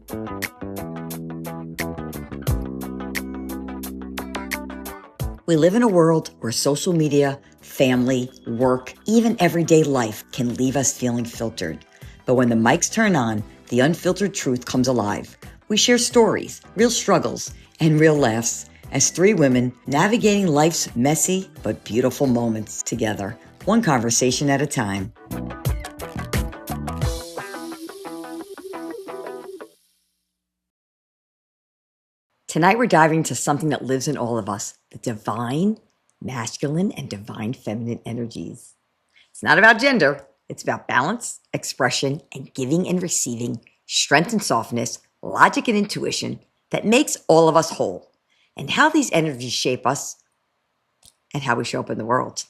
We live in a world where social media, family, work, even everyday life can leave us feeling filtered. But when the mics turn on, the unfiltered truth comes alive. We share stories, real struggles, and real laughs as three women navigating life's messy but beautiful moments together, one conversation at a time. Tonight, we're diving into something that lives in all of us, the divine masculine and divine feminine energies. It's not about gender. It's about balance, expression, and giving and receiving, strength and softness, logic and intuition that makes all of us whole, and how these energies shape us and how we show up in the world.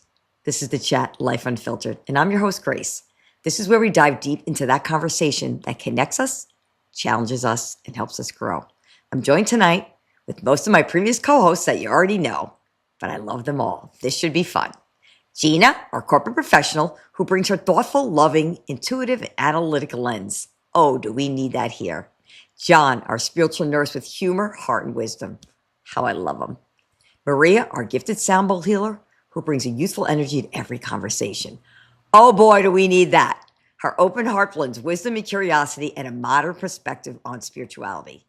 This is the chat, Life Unfiltered, and I'm your host, Grace. This is where we dive deep into that conversation that connects us, challenges us, and helps us grow. I'm joined tonight with most of my previous co-hosts that you already know, but I love them all. This should be fun. Gina, our corporate professional, who brings her thoughtful, loving, intuitive, and analytical lens. Oh, do we need that here? John, our spiritual nurse with humor, heart, and wisdom. How I love him. Maria, our gifted sound bowl healer, who brings a youthful energy to every conversation. Oh boy, do we need that. Her open heart blends wisdom and curiosity and a modern perspective on spirituality.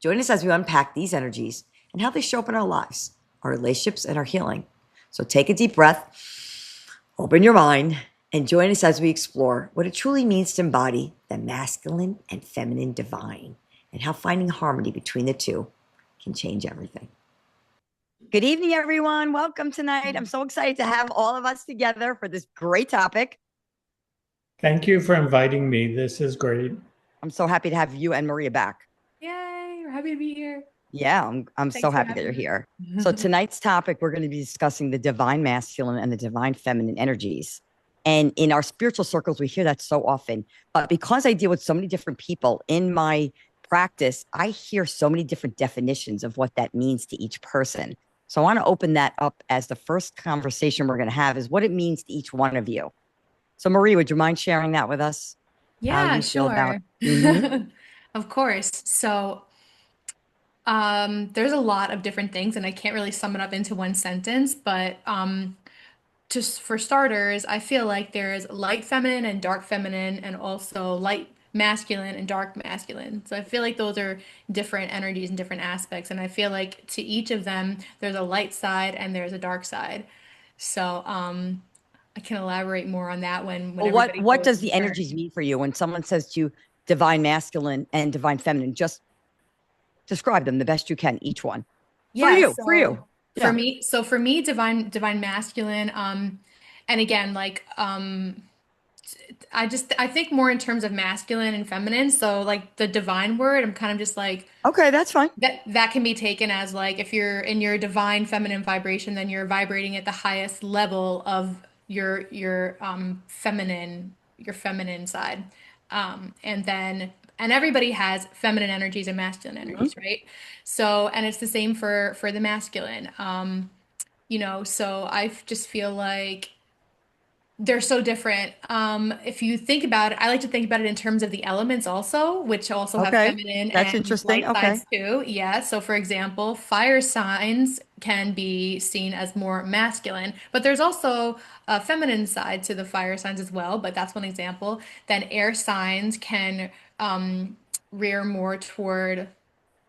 Join us as we unpack these energies and how they show up in our lives, our relationships, and our healing. So take a deep breath, open your mind, and join us as we explore what it truly means to embody the masculine and feminine divine and how finding harmony between the two can change everything. Good evening, everyone. Welcome tonight. I'm so excited to have all of us together for this great topic. Thank you for inviting me. This is great. I'm so happy to have you and Maria back. Yay, we're happy to be here. Yeah, I'm so happy that you're here. So tonight's topic, we're going to be discussing the divine masculine and the divine feminine energies. And in our spiritual circles, we hear that so often. But because I deal with so many different people in my practice, I hear so many different definitions of what that means to each person. So I want to open that up as the first conversation we're going to have is what it means to each one of you. So Marie, would you mind sharing that with us? Yeah, sure. Of course. So there's a lot of different things, and I can't really sum it up into one sentence, but just for starters, I feel like there's light feminine and dark feminine, and also light masculine and dark masculine. So I feel like those are different energies and different aspects, and I feel like to each of them, there's a light side and there's a dark side. So I can elaborate more on that when Well, everybody what goes does in the turn. energies mean for you when someone says to you divine masculine and divine feminine? Just describe them the best you can, each one. Yeah, For you. for me, divine masculine, and again, like I think more in terms of masculine and feminine. So like the divine word, I'm kind of just like Okay, that's fine. that can be taken as like if you're in your divine feminine vibration, then you're vibrating at the highest level of your feminine side. And everybody has feminine energies and masculine energies, right? So, and it's the same for the masculine. So I just feel like they're so different. If you think about it, I like to think about it in terms of the elements also, which also have Okay, feminine that's and interesting. light Okay. sides too. Yeah. So for example, fire signs can be seen as more masculine, but there's also a feminine side to the fire signs as well. But that's one example. Then air signs can rear more toward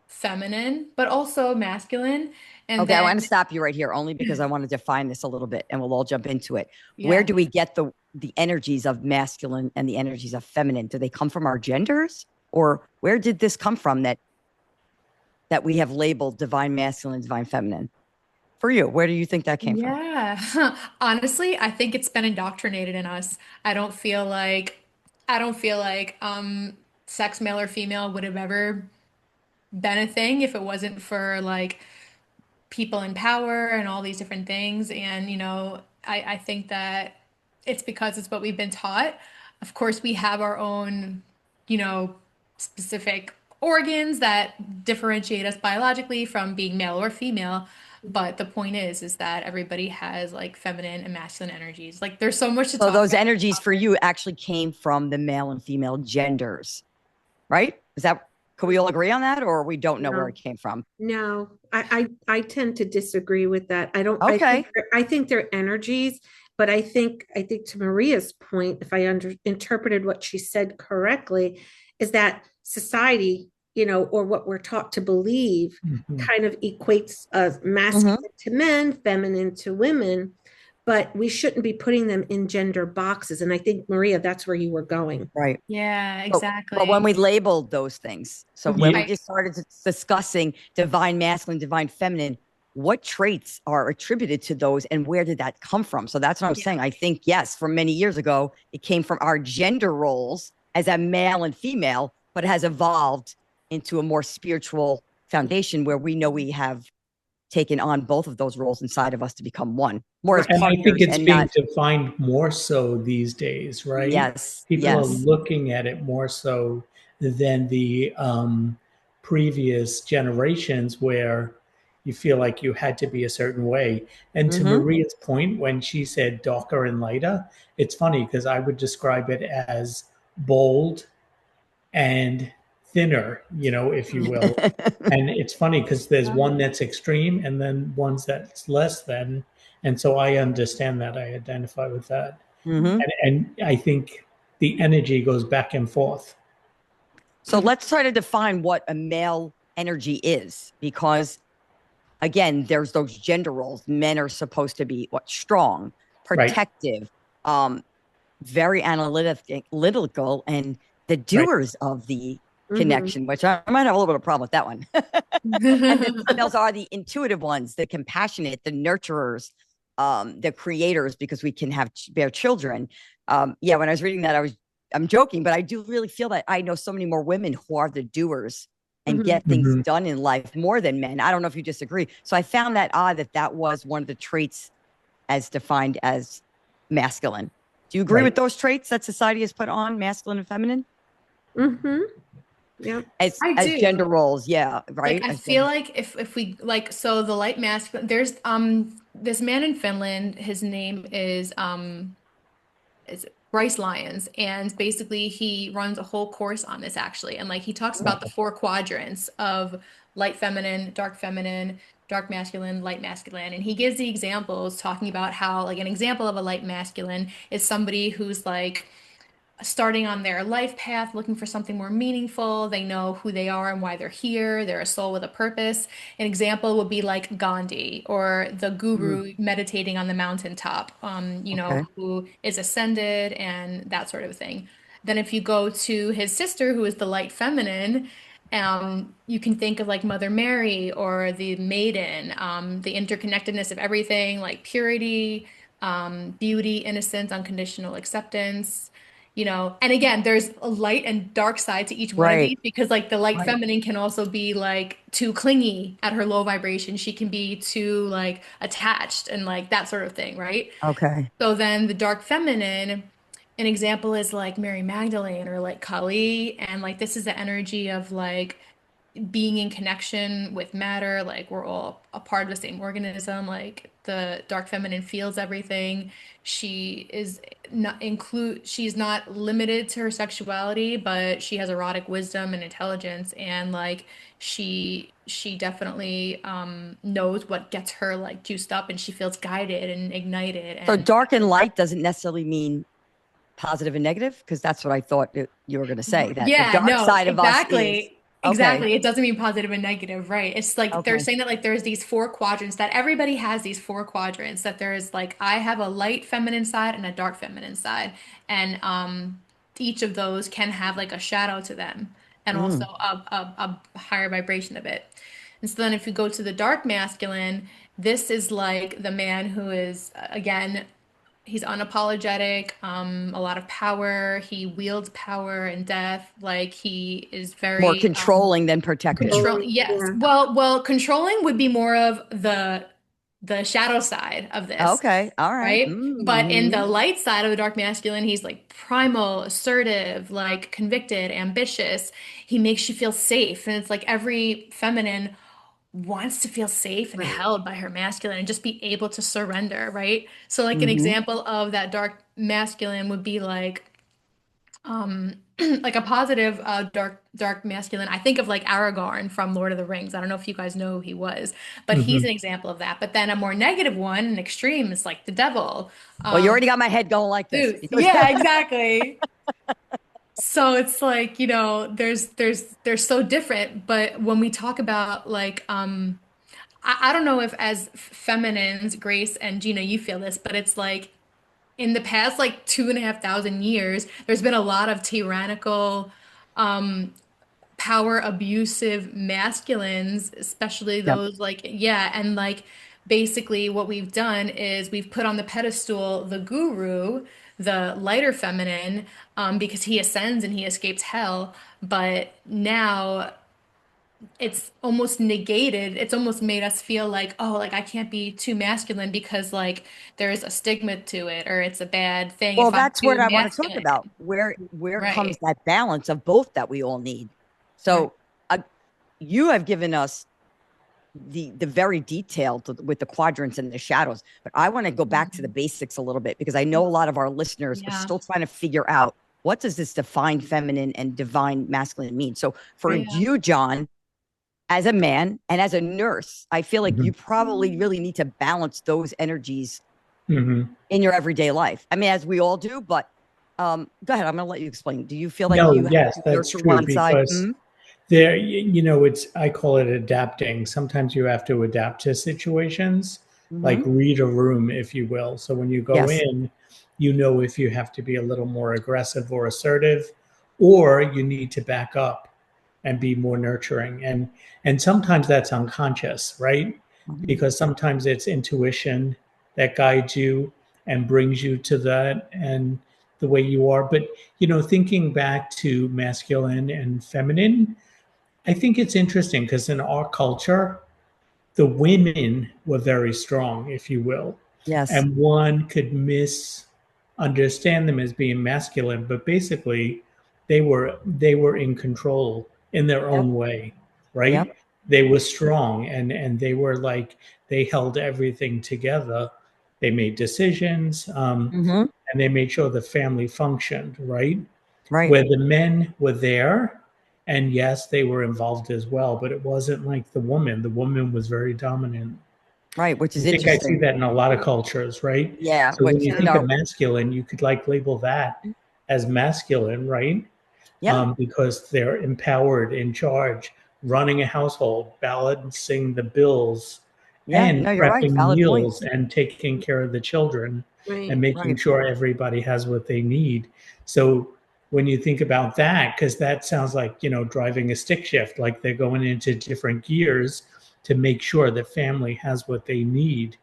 feminine, but also masculine. And Okay, I then, want to stop you right here only because I want to define this a little bit and we'll all jump into it. Where yeah. do we get the energies of masculine and the energies of feminine? Do they come from our genders? Or where did this come from that we have labeled divine masculine, divine feminine? For you, where do you think that came from? Yeah. Honestly, I think it's been indoctrinated in us. I don't feel like sex male or female would have ever been a thing if it wasn't for like people in power and all these different things. And I think that it's because it's what we've been taught. Of course, we have our own, specific organs that differentiate us biologically from being male or female. But the point is that everybody has like feminine and masculine energies. Like there's so much to So talk those about. energies for you actually came from the male and female genders, right? Is that Could we all agree on that, or we don't know where it No, came from? no, I tend to disagree with that. I don't, Okay. I think they're energies, but I think to Maria's point, if I interpreted what she said correctly, is that society, or what we're taught to believe Mhm. kind of equates masculine Hmm. to men, feminine to women, but we shouldn't be putting them in gender boxes. And I think, Maria, that's where you were going. Right. Yeah, But when exactly. we labeled those things, so when Yeah. we Right. just started discussing divine masculine, divine feminine, what traits are attributed to those and where did that come from? So that's what I'm Yeah. saying. I think, yes, from many years ago, it came from our gender roles as a male and female, but it has evolved into a more spiritual foundation where we know we have taken on both of those roles inside of us to become one, more as Right. And I think partners it's and being not, defined more so these days, right? yes, People are yes. looking at it more so than the previous generations where you feel like you had to be a certain way. And to Hmm. Maria's point, when she said darker and lighter, it's funny because I would describe it as bold and thinner, if you will. And it's funny because there's one that's extreme and then ones that's less than. And so I understand that. I identify with that. Hmm. And I think the energy goes back and forth. So let's try to define what a male energy is, because again, there's those gender roles. Men are supposed to be what, strong, Right. protective, um, very analytical, and the Right. doers of the Mhm. connection, which I might have a little bit of problem with that one. And the Mhm. females are the intuitive ones, the compassionate, the nurturers, the creators, because we can have bear children. Yeah, when I was reading that, I'm joking, but I do really feel that I know so many more women who are the doers and Mhm. get things Hmm. done in life more than men. I don't know if you disagree. So I found that odd that that was one of the traits as defined as masculine. Do you agree Right. with those traits that society has put on masculine and feminine Mhm. Yeah. I as gender do. roles? Yeah, Like right. I As feel gender. like if we like so the light masculine there's this man in Finland, his name is Bryce Lyons, and basically he runs a whole course on this actually, and like he talks about the four quadrants of light feminine, dark masculine, light masculine, and he gives the examples talking about how like an example of a light masculine is somebody who's like starting on their life path, looking for something more meaningful. They know who they are and why they're here. They're a soul with a purpose. An example would be like Gandhi or the Mm, guru meditating on the mountaintop, okay. who is ascended and that sort of thing. Then if you go to his sister, who is the light feminine, you can think of like Mother Mary or the Maiden, the interconnectedness of everything, like purity, beauty, innocence, unconditional acceptance. And again, there's a light and dark side to each one of Right. these because like the light Right. feminine can also be like too clingy at her low vibration. She can be too like attached and like that sort of thing, right? Okay. So then the dark feminine, an example is like Mary Magdalene or like Kali, and like this is the energy of like being in connection with matter, like we're all a part of the same organism, like the dark feminine feels everything. She's not limited to her sexuality, but she has erotic wisdom and intelligence, and like she definitely knows what gets her like juiced up, and she feels guided and ignited So and dark and light doesn't necessarily mean positive and negative, because that's what I thought you were going to say, that the yeah, dark no, side of us is exactly. okay. Exactly. It doesn't mean positive and negative, right? It's like they're Okay. saying that like there's these four quadrants that everybody has these four quadrants that there's like I have a light feminine side and a dark feminine side. And each of those can have like a shadow to them and also Mm. a higher vibration of it. And so then if you go to the dark masculine, this is like the man who is again he's unapologetic, a lot of power. He wields power and death. Like he is More very controlling than protective. control. Controlling. Yes. Yeah. Well, controlling would be more of the shadow side of this, Okay. All right. right? But in Mm-hmm. the light side of the dark masculine, he's like primal, assertive, like convicted, ambitious. He makes you feel safe, and it's like every feminine wants to feel safe and Right. held by her masculine and just be able to surrender, right? So like an Mm-hmm. example of that dark masculine would be like like a positive dark masculine, I think of like Aragorn from Lord of the Rings. I don't know if you guys know who he was, but he's Hmm. an example of that. But then a more negative one, an extreme, is like the devil. Well, you Um, already got my head going like this Zeus. because Yeah, exactly. So it's like, they're so different, but when we talk about like I don't know if as feminines, Grace and Gina, you feel this, but it's like in the past like 2,500 years, there's been a lot of tyrannical, um, power abusive masculines, especially yep. those like, yeah, and like basically what we've done is we've put on the pedestal the guru, the lighter feminine, because he ascends and he escapes hell. But now it's almost negated. It's almost made us feel like, oh, like I can't be too masculine because like there's a stigma to it or it's a bad thing Well, if I'm that's what too I want to talk masculine. about. Where comes Right. that balance of both that we all need? Right. So, you have given us the very detailed with the quadrants and the shadows, but I want to go back to the Mhm. basics a little bit because I know a lot of our listeners are Yeah. still trying to figure out what does this divine feminine and divine masculine mean. So, for Yeah. you, John, as a man and as a nurse, I feel like Hmm. you probably really need to balance those energies Hmm. in your everyday life. I mean, as we all do, but go ahead. I'm going to let you explain. Do you feel like No, you have yes, to that's nurture true one side? because there, it's, I call it adapting. Sometimes you have to adapt to situations, like Mm-hmm. read a room, if you will. So when you go Yes. in, if you have to be a little more aggressive or assertive, or you need to back up and be more nurturing. And sometimes that's unconscious, right? Mhm. Because sometimes it's intuition that guides you and brings you to that and the way you are. But thinking back to masculine and feminine, I think it's interesting because in our culture, the women were very strong, if you will, Yes. and one could misunderstand them as being masculine, but basically they were in control in their Yep. own way, Yep. right? They were strong and they were like they held everything together. They made decisions, Mm-hmm. and they made sure the family functioned, right? Right. Where the men were there, and yes, they were involved as well, but it wasn't like the woman. The woman was very dominant. Right. Which I is think I see interesting. that in a lot of cultures, right? Yeah. So when Which you in think of our, masculine, you could like label that as masculine, right? yeah. Because they're empowered, in charge, running a household, balancing the bills, Yeah. and No, you're right. prepping Valid point. meals and taking care of the children and Right. making Right. sure everybody has what they need. So when you think about that, because that sounds like, driving a stick shift, like they're going into different gears to make sure the family has what they need.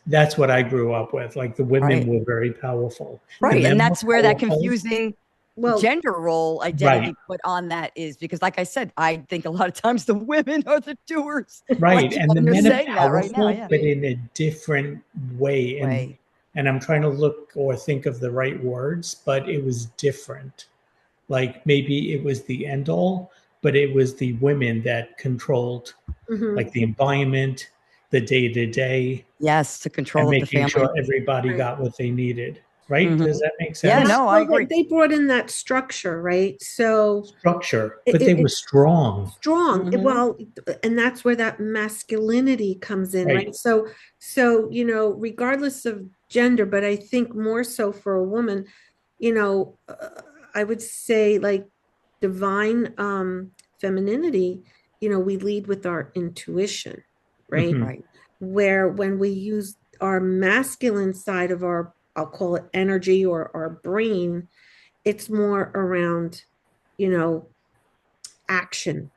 That's what I grew up with. Like the women Right. were very powerful. The Right. And men were that's where that powerful. confusing Well, gender role Right. identity put on that is because, like I said, I think a lot of times the women are the doers. Right. Like, And the and you're men are saying that right now. powerful, Yeah. but in a different way. And Way. and I'm trying to look or think of the right words, but it was different. Like maybe it was the end all, but it was the women that controlled mhm, like the environment, the day to day, Yes. To and control of the making family. sure everybody right. got what they needed. Right? Hmm. Does that make Yeah. Yeah, sense? No, I well, agree. they brought in that structure, right? So Structure, it, but they it, were it strong. strong. Hmm. Well, and that's where that masculinity comes in, Right. right? So regardless of gender, but I think more so for a woman, you know, I would say like divine femininity, we lead with our intuition, right? Hmm. Right. Where when we use our masculine side of our, I'll call it energy or our brain, it's more around, you know, action,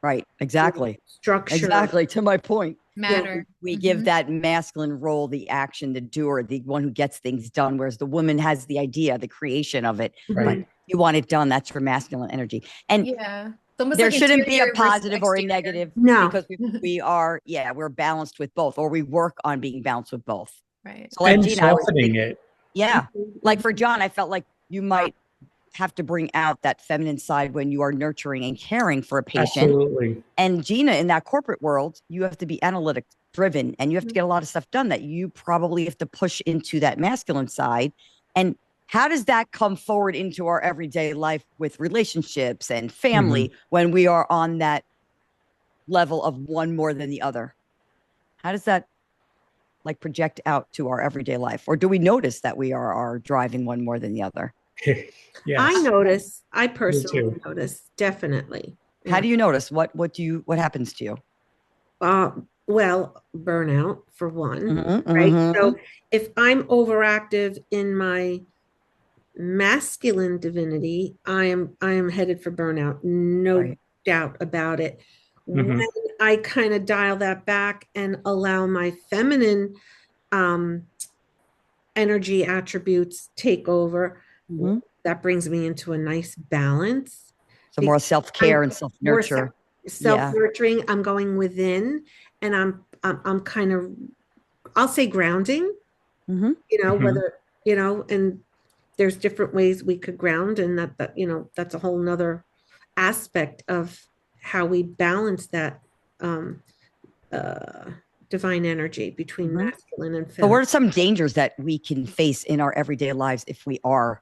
Right. Exactly. structure. Exactly. To my point. Yeah. Matter. We give Hmm. that masculine role, the action, the doer, the one who gets things done, whereas the woman has the idea, the creation of it. But Right. Mhm. you want it done. That's your masculine energy. And Yeah. It's almost there like shouldn't be a interior versus positive or a exterior. negative No. because we are, yeah, we're balanced with both, or we work on being balanced with both. Right. So, like And Gina, I was softening thinking, it. yeah, like Mhm. for John, I felt like you might have to bring out that feminine side when you are nurturing and caring for a patient. Absolutely. And Gina, in that corporate world, you have to be analytic driven and you have to get a lot of stuff done that you probably have to push into that masculine side. And how does that come forward into our everyday life with relationships and family Mhm. when we are on that level of one more than the other? How does that like project out to our everyday life? Or do we notice that we are driving one more than the other? Yes, I me personally too. notice, definitely. How Yeah. do you notice? What happens to you? Uh, well, burnout for one, Mm-hmm, right? mm-hmm. So if I'm overactive in my masculine divinity, I am headed for burnout, no Right. doubt about it. When Mhm. I kind of dial that back and allow my feminine um, energy attributes take over, Mm-hmm. that brings me into a nice balance So more because I'm self-care and more self-nurture. Yeah. self-nurturing. I'm going within, and I'm kind of, I'll say, grounding, Mm-hmm. Mhm. whether, and there's different ways we could ground, and that's a whole nother aspect of how we balance that um uh divine energy between Mm-hmm. masculine and So what feminine. are some dangers that we can face in our everyday lives if we are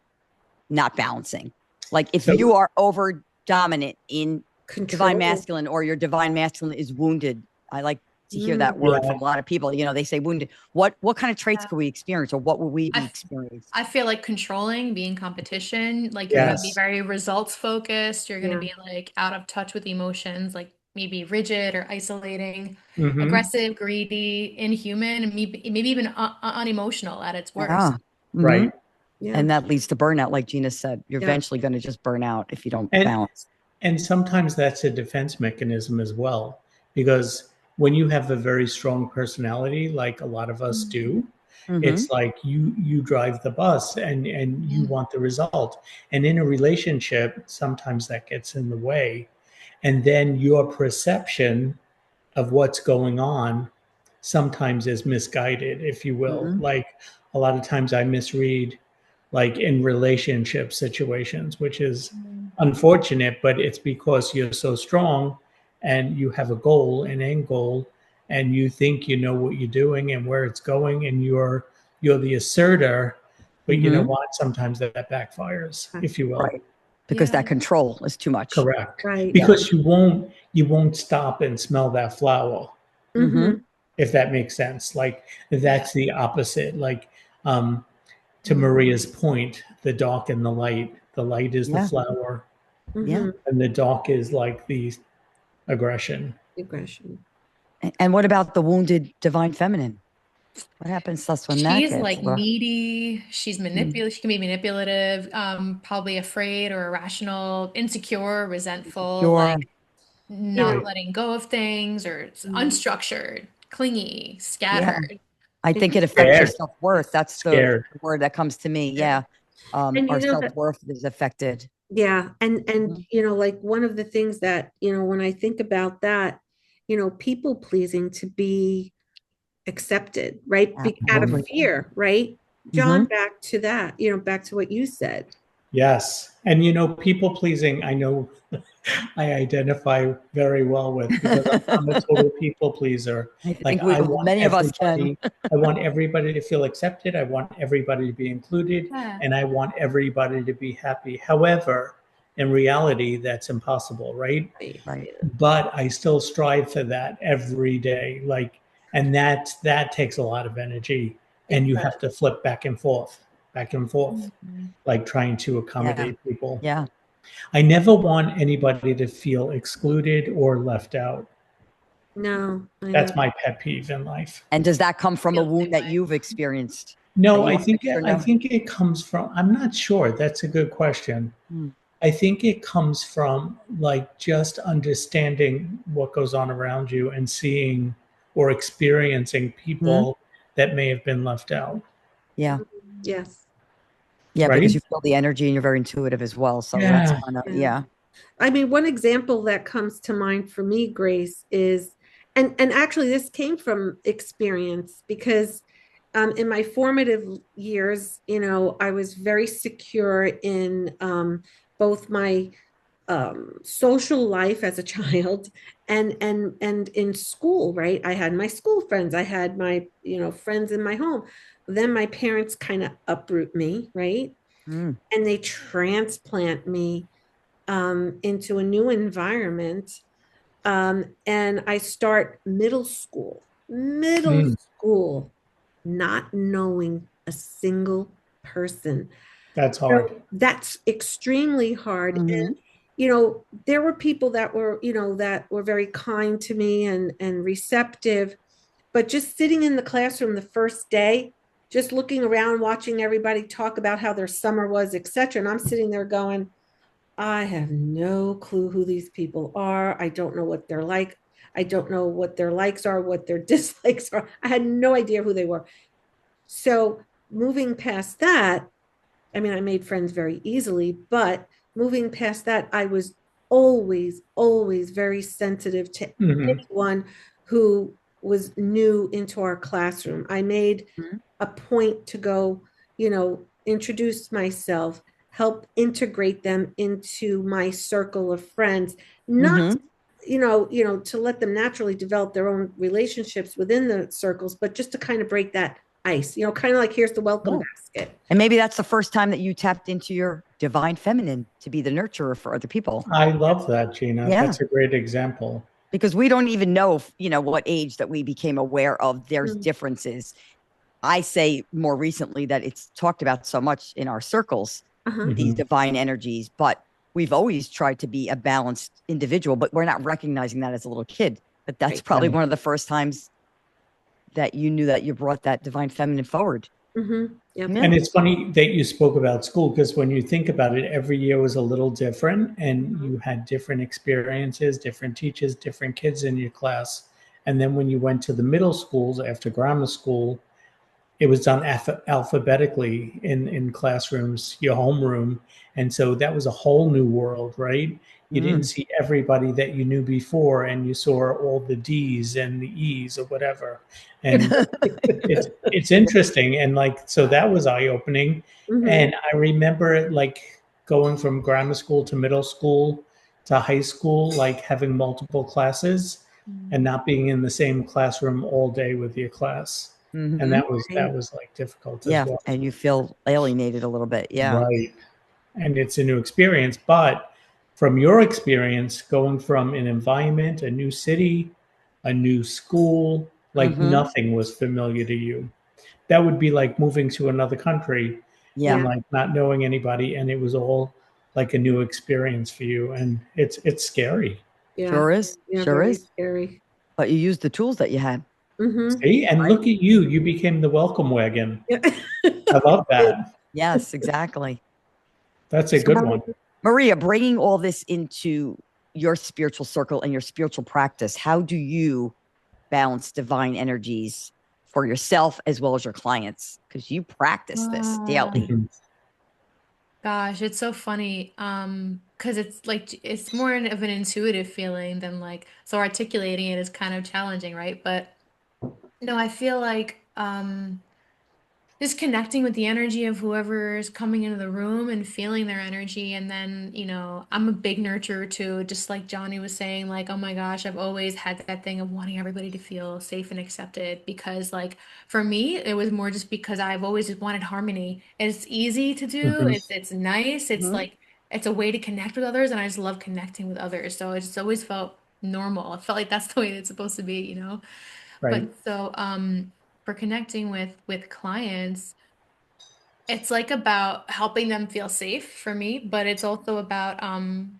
not balancing? Like if So you are over dominant in divine Control. masculine or your divine masculine is wounded. I like to hear that Mm, word yeah, from a lot of people. They say wounded. What kind of traits Yeah. could we experience or what will we I, be f- experienced? I feel like controlling, being competition, like you're Mm-hmm. going to be yes. very results focused. You're going to yeah. be like out of touch with emotions, like maybe rigid or isolating, Mhm. aggressive, greedy, inhuman, and maybe even unemotional at its worst. Yeah. Mm-hmm. Right. Yeah. And that leads to burnout, like Gina said. You're Yeah. eventually going to just burn out if you don't And balance. and sometimes that's a defense mechanism as well, because when you have a very strong personality, like a lot of us do, Mm-hmm. it's like you drive the bus and you Mhm. want the result. And in a relationship, sometimes that gets in the way. And then your perception of what's going on sometimes is misguided, if you will. Mm-hmm. Like a lot of times I misread, like in relationship situations, which is Mhm. unfortunate, but it's because you're so strong and you have a goal, an end goal, and you think you know what you're doing and where it's going, and you're the asserter. But you know Mm-hmm. what? Sometimes that backfires, if you will. Right. Because Yeah. that control is too much. Correct. Right. Yeah. Because you won't stop and smell that flower, Mm-hmm. Mm-hmm. if that makes sense. Like Yeah. that's the opposite. Like to Mhm. Maria's point, the dark and the light. The light is the Yeah. flower, Yeah. Mm-hmm. and the dark is like the aggression. Aggression. And what about the wounded divine feminine? What happens to us when that She's gets like needy. She's mm, manipulative. She can be manipulative, probably afraid or irrational, insecure, resentful, secure? like not You Right. letting go of things, or it's know, unstructured, clingy, Yeah. scattered. I and think it affects your Scared. self-worth. That's the Scared. word that comes to me. Yeah. Yeah. and Our that, self-worth is affected. yeah, and Mhm. like one of the things that, when I think about that, people pleasing to be accepted, right? Out of Mhm. Absolutely. fear, right? Hmm. John, back to that, back to what you said. Yes. And people pleasing, I know I identify very well with, because I'm a total people pleaser. I Like think I want many of us can. everybody to feel accepted. I want everybody to be included, Yeah. and I want everybody to be happy. However, in reality, that's impossible, right? Right. Right. But I still strive for that every day. Like, and that takes a lot of energy, and It you have does. to flip back and forth, Mhm. like trying to Yeah. accommodate people. Yeah. I never want anybody to feel excluded or left out. No, I know. That's my pet peeve in life. And does that come from a Feel the wound same that way. you've experienced that No, you I want to make think sure I no? think it comes from, I'm not sure. That's a good question. Hmm. I think it comes from like just understanding what goes on around you and seeing or experiencing Hmm. people that may have been left out, Yeah. Yes. Yeah. Because right? you feel the energy and you're very intuitive as well. So that's Yeah. kind of, Yeah. yeah. I mean, one example that comes to mind for me, Grace, is, and actually this came from experience, because in my formative years, I was very secure in both my social life as a child and in school, right? I had my school friends, I had my friends in my home. Then my parents kind of uproot me, right? Mm. and they transplant me into a new environment. And I start middle Mm, school, not knowing a single person. that's So hard. that's extremely hard. Hmm. And, there were people that were, that were very kind to me and receptive, but just sitting in the classroom the first day, just looking around, watching everybody talk about how their summer was, etc. And I'm sitting there going, I have no clue who these people are. I don't know what they're like. I don't know what their likes are, what their dislikes are. I had no idea who they were. So moving past that, I mean, I made friends very easily, but moving past that, I was always very sensitive to Hmm. anyone who was new into our classroom. I made a point to go, introduce myself, help integrate them into my circle of friends, not Hmm. to let them naturally develop their own relationships within the circles, but just to kind of break that ice, kind of like here's the welcome Yeah. basket. And maybe that's the first time that you tapped into your divine feminine to be the nurturer for other people. I love that, Gina. Yeah. That's a great example. Because we don't even know, what age that we became aware of there's Mm. differences. I say more recently that it's talked about so much in our circles, Uh-huh. these Hmm. divine energies, but we've always tried to be a balanced individual, but we're not recognizing that as a little kid. But that's Right. probably Right. one of the first times that you knew that you brought that divine feminine forward. Mm-hmm. Yep. Yeah. And it's funny that you spoke about school because when you think about it, every year was a little different and Mhm. you had different experiences, different teachers, different kids in your class. And then when you went to the middle schools after grammar school, it was done alphabetically in classrooms, your homeroom. And so that was a whole new world, right? You didn't Mm. see everybody that you knew before, and you saw all the D's and the E's or whatever. And it's interesting, and like so that was eye opening. Mhm. And I remember like going from grammar school to middle school to high school, like having multiple classes and Mm. not being in the same classroom all day with your class. And Hmm. that was like difficult as Yeah. well. And you feel alienated a little bit. Yeah. Right. And it's a new experience. But from your experience, going from an environment, a new city, a new school, like Hmm. nothing was familiar to you. That would be like moving to another country Yeah. and Yeah. like not knowing anybody, and it was all like a new experience for you. And it's scary. Yeah. Sure is. Yeah. Sure Very is. scary. But you used the tools that you had, Mm-hmm. See, and right? look at you. You became the welcome wagon. Yeah. I love that. Yes, exactly. That's a So, good one. Maria, bringing all this into your spiritual circle and your spiritual practice, how do you balance divine energies for yourself as well as your clients? Because you practice this daily. Mhm. Gosh, it's so funny. Because it's like it's more of an intuitive feeling than like so articulating it is kind of challenging, right? But no, I feel like just connecting with the energy of whoever is coming into the room and feeling their energy. And then, I'm a big nurturer too, just like Johnny was saying, like, oh my gosh, I've always had that thing of wanting everybody to feel safe and accepted because, like, for me, it was more just because I've always just wanted harmony. It's easy to do, Mhm. it's nice, it's Mhm. like, it's a way to connect with others, and I just love connecting with others. So it's always felt normal. It felt like that's the way it's supposed to be. Right. But so, for connecting with clients, it's like about helping them feel safe for me, but it's also about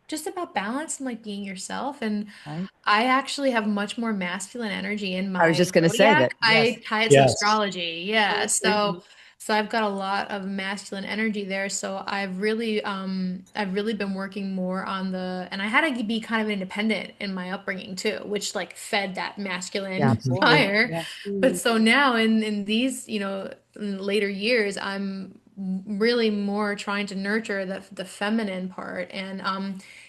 just about balance and like being yourself. And Right. I actually have much more masculine energy in I was my just going to say zodiac. that. Yes. I tie it to Yes. astrology. Yeah. Okay. So I've got a lot of masculine energy there. So I've really been working more on and I had to be kind of independent in my upbringing too, which like fed that Yeah, masculine Mhm. absolutely. fire. Yeah. But Mm. so now in these, in later years, I'm really more trying to nurture the feminine part and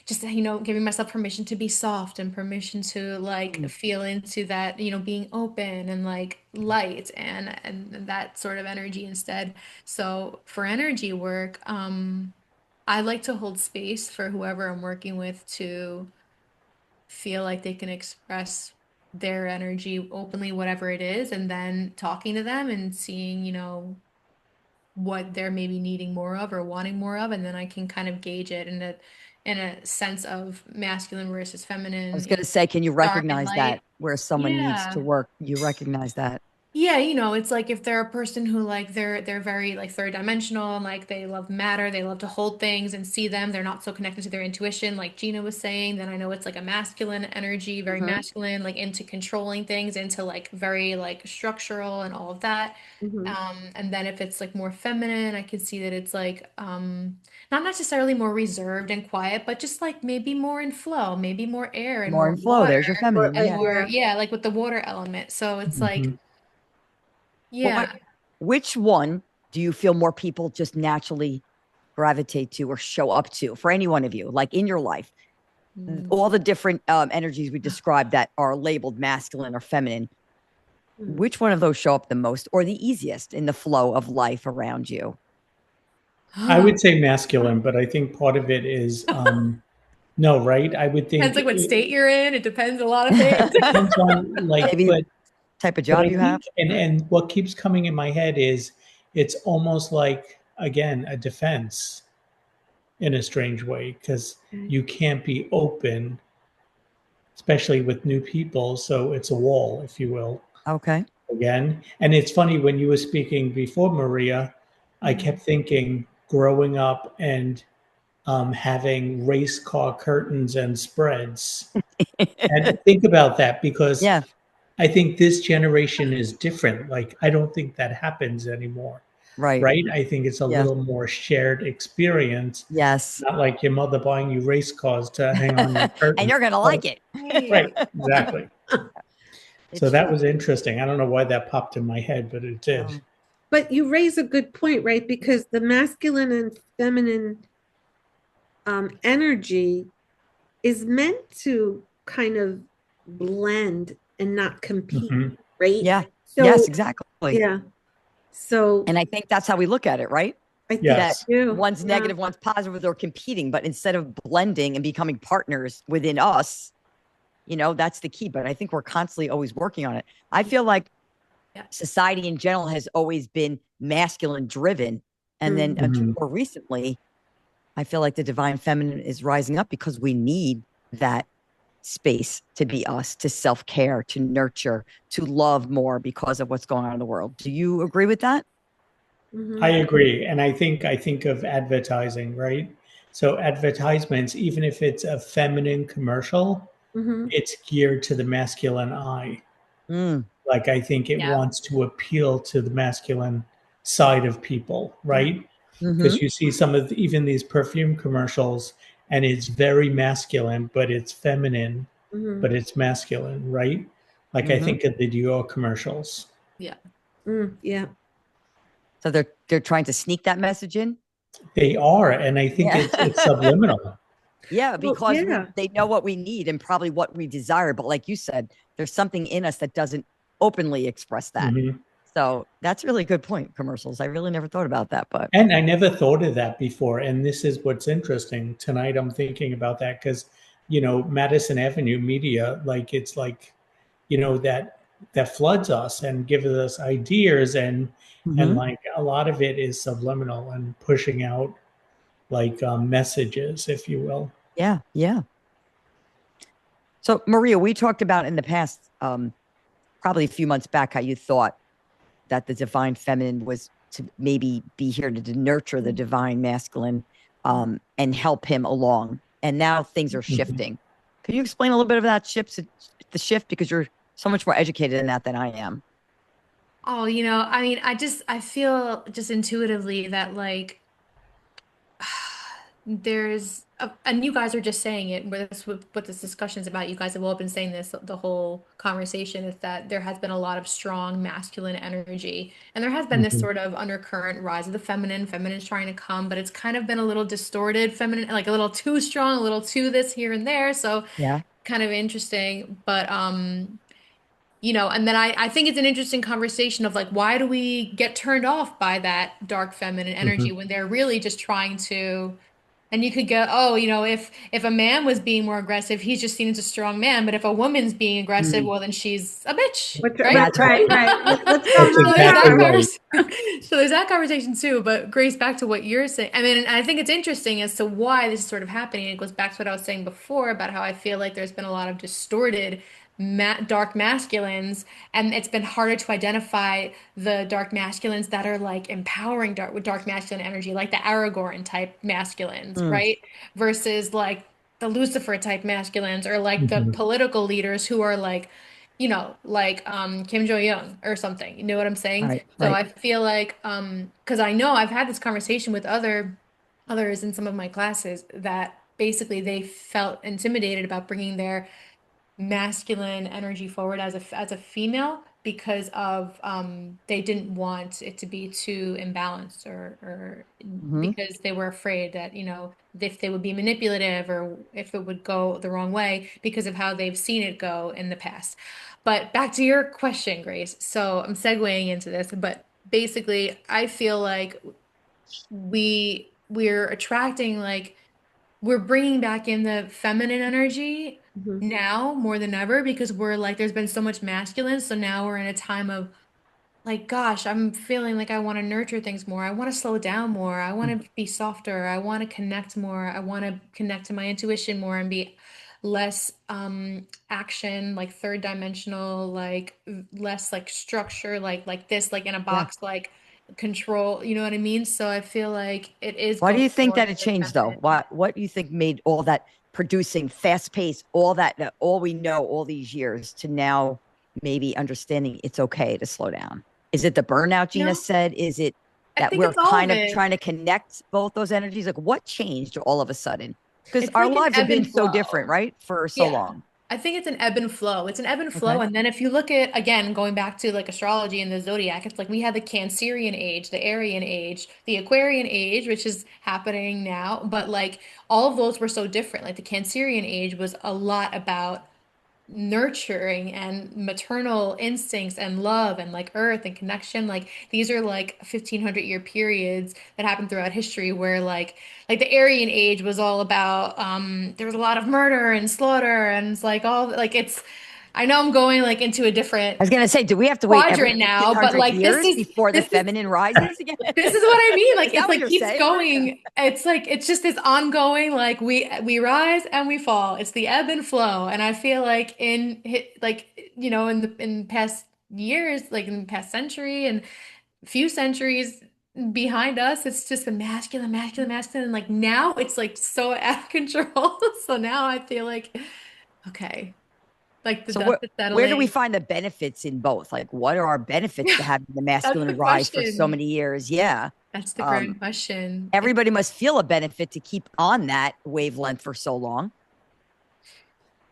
just giving myself permission to be soft and permission to like Mm. feel into that being open and like light and that sort of energy instead. So for energy work, I like to hold space for whoever I'm working with to feel like they can express their energy openly, whatever it is, and then talking to them and seeing what they're maybe needing more of or wanting more of, and then I can kind of gauge it in a sense of masculine versus I was feminine, going to say, can you dark and recognize that light. where someone needs to Yeah. work? You recognize that. Yeah, it's like if they're a person who like they're very like third dimensional and like they love matter, they love to hold things and see them, they're not so connected to their intuition, like Gina was saying, then I know it's like a masculine energy, very Hmm. masculine, like into controlling things, into like very like structural and all of that. Mhm. And then if it's like more feminine, I can see that it's like not necessarily more reserved and quiet, but just like maybe more in flow, maybe more air and More more in flow. water, There's your Or, feminine. Yeah. more, yeah. yeah, like with the water element. So it's like, Mhm. What, yeah. which one do you feel more people just naturally gravitate to or show up to for any one of you, like in your life? Mm. All the different energies we described that are labeled masculine or feminine, Mhm. which one of those show up the most or the easiest in the flow of life around you? I would say masculine, but I think part of it is no, right? I would think Depends like what it state you're in. It depends a lot of things. depends on like, Maybe type of but job I you have. think and what keeps coming in my head is it's almost like again a defense in a strange way because Okay. you can't be open, especially with new people. So it's a wall, if you will, Okay. again. And it's funny when you were speaking before, Maria, I Mhm. kept thinking growing up and having race car curtains and spreads. And think about that because Yeah. I think this generation is different. Like, I don't think that happens anymore, Right. right? I think it's a Yeah. little more shared experience, Yes. not like your mother buying you race cars to hang on your And curtain. you're going to Right, like it. Right. right, exactly. So It's that true. was interesting. I don't know why that popped in my head, but it did. Oh, But you raise a good point, right? Because the masculine and feminine energy is meant to kind of blend and not compete, Mhm. right? yeah. Yes, So, exactly. yeah. So And I think that's how we look at it, right? I think That Yes. too. one's Yeah. negative, one's positive, they're competing. But instead of blending and becoming partners within us, that's the key. But I think we're constantly always working on it. I feel like Yeah. society in general has always been masculine driven. And then Mm. until Mhm. more recently, I feel like the divine feminine is rising up because we need that space to be us, to self care, to nurture, to love more because of what's going on in the world. Do you agree with that? I Mhm. agree. And I think of advertising, right? So advertisements, even if it's a feminine commercial, Mhm. it's geared to the masculine eye. Mm, Like I think it Yeah. wants to appeal to the masculine side of people, Yeah. right? hmm. Because you see some of even these perfume commercials and it's very masculine, but it's feminine, Mhm. but it's masculine, right? Like I Hmm. think of the Dior commercials. Yeah. Mm. Yeah. So they're trying to sneak that message in. They are, and I think Yeah. it's subliminal. Yeah, Well, because yeah. they know what we need and probably what we desire. But like you said, there's something in us that doesn't openly express that. Mhm. So that's really a good point. Commercials. I really never thought about that, but And I never thought of that before. And this is what's interesting. Tonight I'm thinking about that because, Madison Avenue media, like it's like, that floods us and gives us ideas and hmm. like a lot of it is subliminal and pushing out like messages, if you will. Yeah, yeah. So Maria, we talked about in the past, probably a few months back, how you thought that the divine feminine was to maybe be here to nurture the divine masculine, and help him along. And now things are Mhm. shifting. Can you explain a little bit of that the shift? Because you're so much more educated in that than I am. Oh, I mean, I feel just intuitively that like and you guys are just saying it, where this what this discussion is about. You guys have all been saying this the whole conversation is that there has been a lot of strong masculine energy, and there has been this Mhm. sort of undercurrent rise of the feminine's trying to come, but it's kind of been a little distorted feminine, like a little too strong, a little too this here and there. So Yeah. kind of interesting, but and then I think it's an interesting conversation of like, why do we get turned off by that dark feminine energy Mhm. when they're really just trying to And you could go, oh, if a man was being more aggressive, he's just seen as a strong man. But if a woman's being aggressive, well, then she's a bitch, right? That's right. Let's go That's So mom there's exactly that right. so there's that conversation too. But Grace, back to what you're saying. I mean, I think it's interesting as to why this is sort of happening. It goes back to what I was saying before about how I feel like there's been a lot of distorted dark masculines, and it's been harder to identify the dark masculines that are like empowering dark masculine energy, like the Aragorn type masculines, Mm, right? Versus like the Lucifer type masculines, or like the Mhm. political leaders who are like, like Kim Jong-un or something. You know what I'm saying? right, So right. I feel like because I know I've had this conversation with others in some of my classes that basically they felt intimidated about bringing their masculine energy forward as a female because of they didn't want it to be too imbalanced, or Hmm. because they were afraid that if they would be manipulative or if it would go the wrong way because of how they've seen it go in the past. But back to your question, Grace. So I'm segueing into this, but basically I feel like we're attracting, like, we're bringing back in the feminine energy Mhm. now more than ever because we're like, there's been so much masculine. So now we're in a time of like, gosh, I'm feeling like I want to nurture things more. I want to slow down more. I want to be softer. I want to connect more. I want to connect to my intuition more and be less action, like third dimensional, like less like structure, like this, like in a Yeah. box, like control, you know what I mean? So I feel like it is Why do going you think more that to it the changed though? feminine. What do you think made all that producing fast pace, all that all we know all these years to now maybe understanding it's okay to slow down? Is it the burnout Gina No, said? Is it I that think we're it's all of kind of it. trying to connect both those energies? Like what changed all of a sudden? Because It's our like an lives have ebb been and so different, flow. right? For so Yeah. long. I think it's an ebb and flow. It's an ebb and flow. Okay. And then if you look at, again, going back to like astrology and the zodiac, it's like we had the Cancerian age, the Aryan age, the Aquarian age, which is happening now. But like all of those were so different. Like the Cancerian age was a lot about nurturing and maternal instincts and love and like earth and connection. Like these are like 1500-year periods that happened throughout history where like the Aryan age was all about there was a lot of murder and slaughter, and it's like all like it's, I know I'm going like into a different I was gonna say, do we have to wait every quadrant now, but 1500 like this years is before the this is feminine rises again? this is what I mean. Like Is that it's what like you're keeps saying? going. It's like it's just this ongoing, like we rise and we fall. It's the ebb and flow. And I feel like in past years, like in the past century and few centuries behind us, it's just the masculine, masculine, masculine. And like now it's like so out of control. So now I feel like okay, like the So dust is where do we settling. find the benefits in both? Like, what are our benefits to having the That's the masculine rise for so question. many years? Yeah. That's the Um, grand question. everybody must feel a benefit to keep on that wavelength for so long.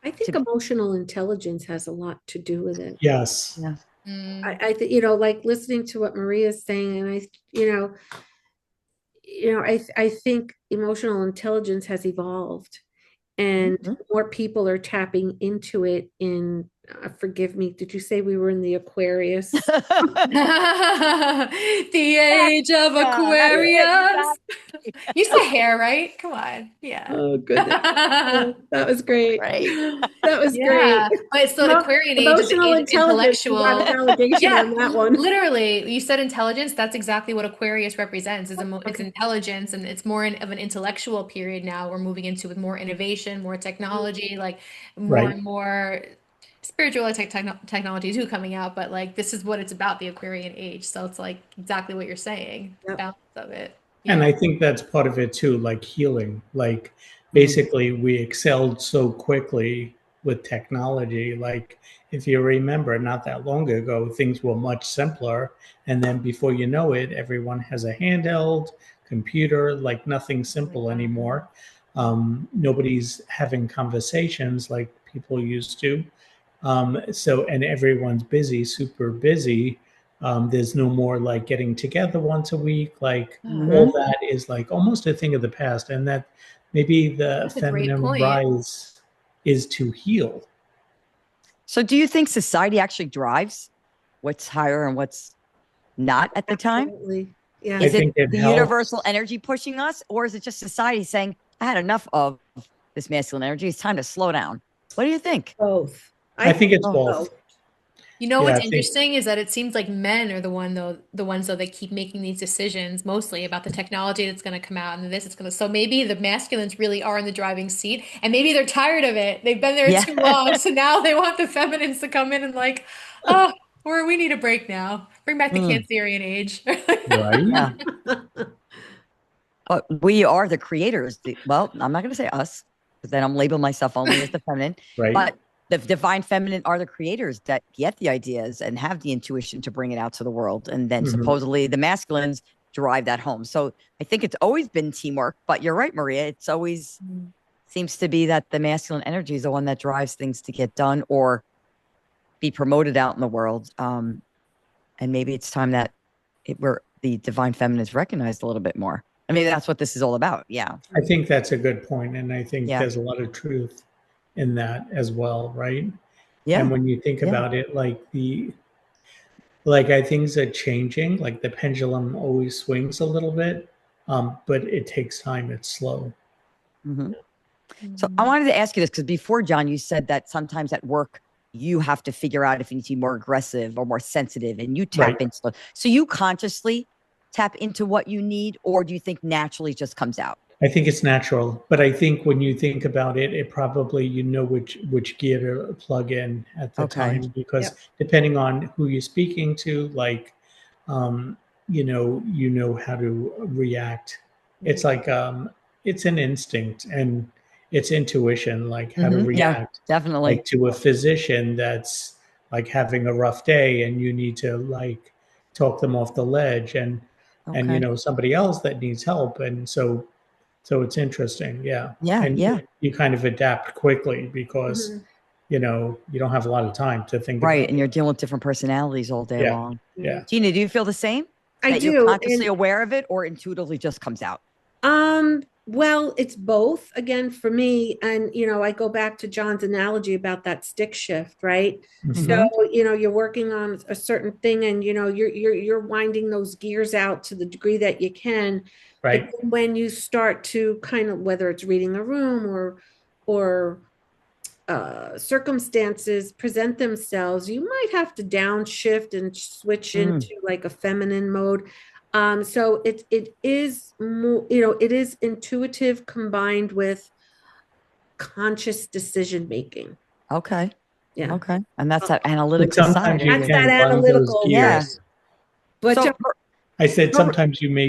I think To emotional intelligence has a lot to do with it. Yes. yeah. Mm. I think, like listening to what Maria's saying, and I think emotional intelligence has evolved, and Mhm. more people are tapping into it in, forgive me, did you say we were in the Aquarius? The age of Yeah, that's it. Aquarius. Exactly. You say hair, right? Come on. Yeah. Oh, goodness. That was great. Right. That was great. Yeah. But so Aquarian age is the Emotional age of intelligence, you got a intellectual. validation Yeah, on that one. literally, you said intelligence. That's exactly what Aquarius represents. It's Okay. intelligence, and it's more of an intellectual period now. We're moving into with more innovation, more technology, like more Right. and more spiritual technology too coming out. But like this is what it's about, the Aquarian age. So it's like exactly what you're saying, the Yep. balance of it. And Yeah. I think that's part of it too, like healing. Like Mm. basically, we excelled so quickly with technology. Like, if you remember, not that long ago, things were much simpler. And then before you know it, everyone has a handheld computer, like nothing Oh my simple God. anymore. Nobody's having conversations like people used to. And everyone's busy, super busy. There's no more like getting together once a week. Like all Mhm. that is like almost a thing of the past. And that maybe the That's a great feminine point. rise is to heal. So do you think society actually drives what's higher and what's not at the time? Absolutely. I Is Yes. it think it the helps. universal energy pushing us, or is it just society saying, I had enough of this masculine energy. It's time to slow down. What do you think? Both. I think it's Oh. both. You know Yeah, what's I think interesting is that it seems like men are the ones though that keep making these decisions mostly about the technology that's going to come out and this it's going to. So maybe the masculines really are in the driving seat, and maybe they're tired of it. They've been there Yeah. too long, so now they want the feminines to come in and like, oh, we need a break now. Bring back the Mm, Cancerian age. right. yeah. But we are the creators. Well, I'm not going to say us, because then I'm labeling myself only as the feminine. Right. But the divine feminine are the creators that get the ideas and have the intuition to bring it out to the world. And then supposedly the masculines drive that home. So I think it's always been teamwork. But you're right, Maria. It's always seems to be that the masculine energy is the one that drives things to get done or be promoted out in the world. And maybe it's time that where the divine feminine is recognized a little bit more. I mean, that's what this is all about. Yeah. I think that's a good point, and I think Yeah. there's a lot of truth in that as well, right? Yeah. And when you think Yeah. about it, like I things are changing, like the pendulum always swings a little bit, but it takes time. It's slow. Mhm. So I wanted to ask you this because before, John, you said that sometimes at work you have to figure out if you need to be more aggressive or more sensitive, and you tap Right. into. So you consciously tap into what you need, or do you think naturally just comes out? I think it's natural, but I think when you think about it, it probably you know which gear to plug in at the Okay. time because Yep. depending on who you're speaking to, like um, you know how to react. It's like it's an instinct and it's intuition, like how to Yeah, react, definitely. like to a physician that's like having a rough day and you need to like talk them off the ledge and you Okay. know somebody else that needs help and so it's interesting, yeah. Yeah. And Yeah. you kind of adapt quickly because, Mhm. you know, you don't have a lot of time to think Right. about And it. you're dealing with different personalities all day Yeah, long. yeah. Tina, do you feel the same? I That you're do. consciously aware of it or intuitively just comes out? Well, it's both again for me. And, I go back to John's analogy about that stick shift, right? So, Mhm. Hmm. you're working on a certain thing and, you're winding those gears out to the degree that you can. But Right. then when you start to kind of, whether it's reading a room or circumstances present themselves, you might have to downshift and switch into like a feminine mode. So it is more, it is intuitive combined with conscious decision making. Okay. Yeah. Okay. And that's Well, that But analytical side sometimes of you that's you. that can grind those analytical. Yeah. gears. But So, I said Mar- sometimes you may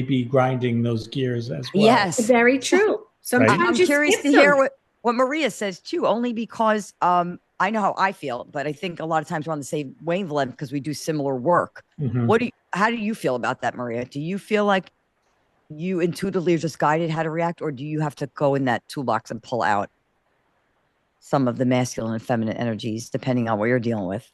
be grinding those gears as well, yes. very So true. right? I'm Sometimes you curious skip to hear them. what Maria says too, only because I know how I feel, but I think a lot of times we're on the same wavelength because we do similar work. Mhm. How do you feel about that, Maria? Do you feel like you intuitively are just guided how to react, or do you have to go in that toolbox and pull out some of the masculine and feminine energies, depending on what you're dealing with?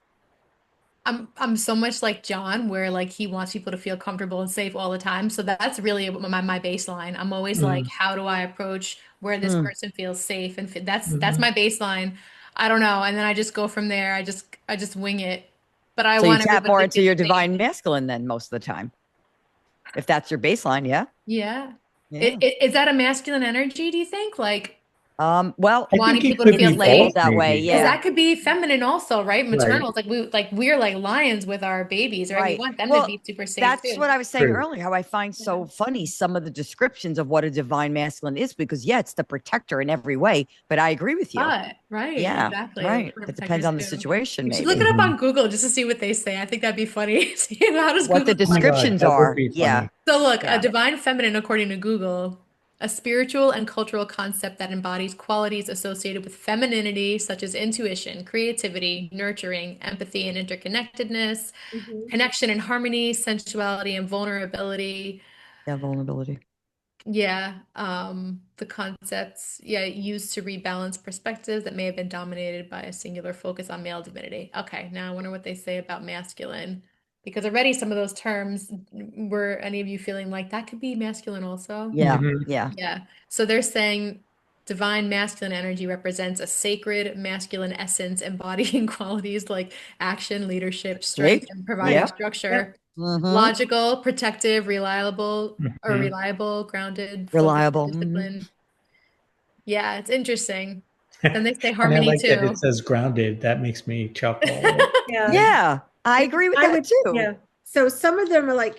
I'm so much like John, where like he wants people to feel comfortable and safe all the time. So that's really my baseline. I'm always like, Mhm. how do I approach where this Hmm. person feels safe? And that's Mhm. my baseline. I don't know, and then I just go from there. I just wing it. But I So you want tap everybody more to into feel your safe. divine masculine then most of the time, if that's your baseline. Yeah. Yeah. Yeah. Is that a masculine energy, do you think? Like Well, I wanting think it people to could it's feel be safe? labeled both, that way. maybe. Because Yeah. that could be feminine also, right? Right. Maternal. It's we're like lions with our babies, right? We Right. want them to Well, be super safe that's too. what I was saying True. earlier, how I find Yeah. so funny some of the descriptions of what a divine masculine is, because, yeah, it's the protector in every way. But I agree with you. But right, Yeah. exactly. Right. We're It depends protectors on the too. situation, We should look maybe. it up Mhm. on Google just to see what they say. I think that'd be funny. See, how does What the Google Oh my define God, descriptions that would are. be Yeah. funny. so look, a Yeah. divine feminine, according to Google, a spiritual and cultural concept that embodies qualities associated with femininity, such as intuition, creativity, nurturing, empathy, and interconnectedness, Mhm. connection and harmony, sensuality and vulnerability. Yeah. Vulnerability. Yeah, the concepts, yeah, used to rebalance perspectives that may have been dominated by a singular focus on male divinity. Okay, now I wonder what they say about masculine, because already some of those terms, were any of you feeling like that could be masculine also? Yeah. Mhm. Yeah. Yeah. So they're saying divine masculine energy represents a sacred masculine essence embodying qualities like action, leadership, strength, See? and providing Yeah. Yep. structure. Mm-hmm. Logical, protective, reliable, Mhm. grounded, focused, Reliable. disciplined. Yeah, it's interesting. Then they say And I harmony like that too. it says grounded. That makes me chuckle. Yeah. Yeah, I Because agree with I that would, too. yeah. So some of them are like,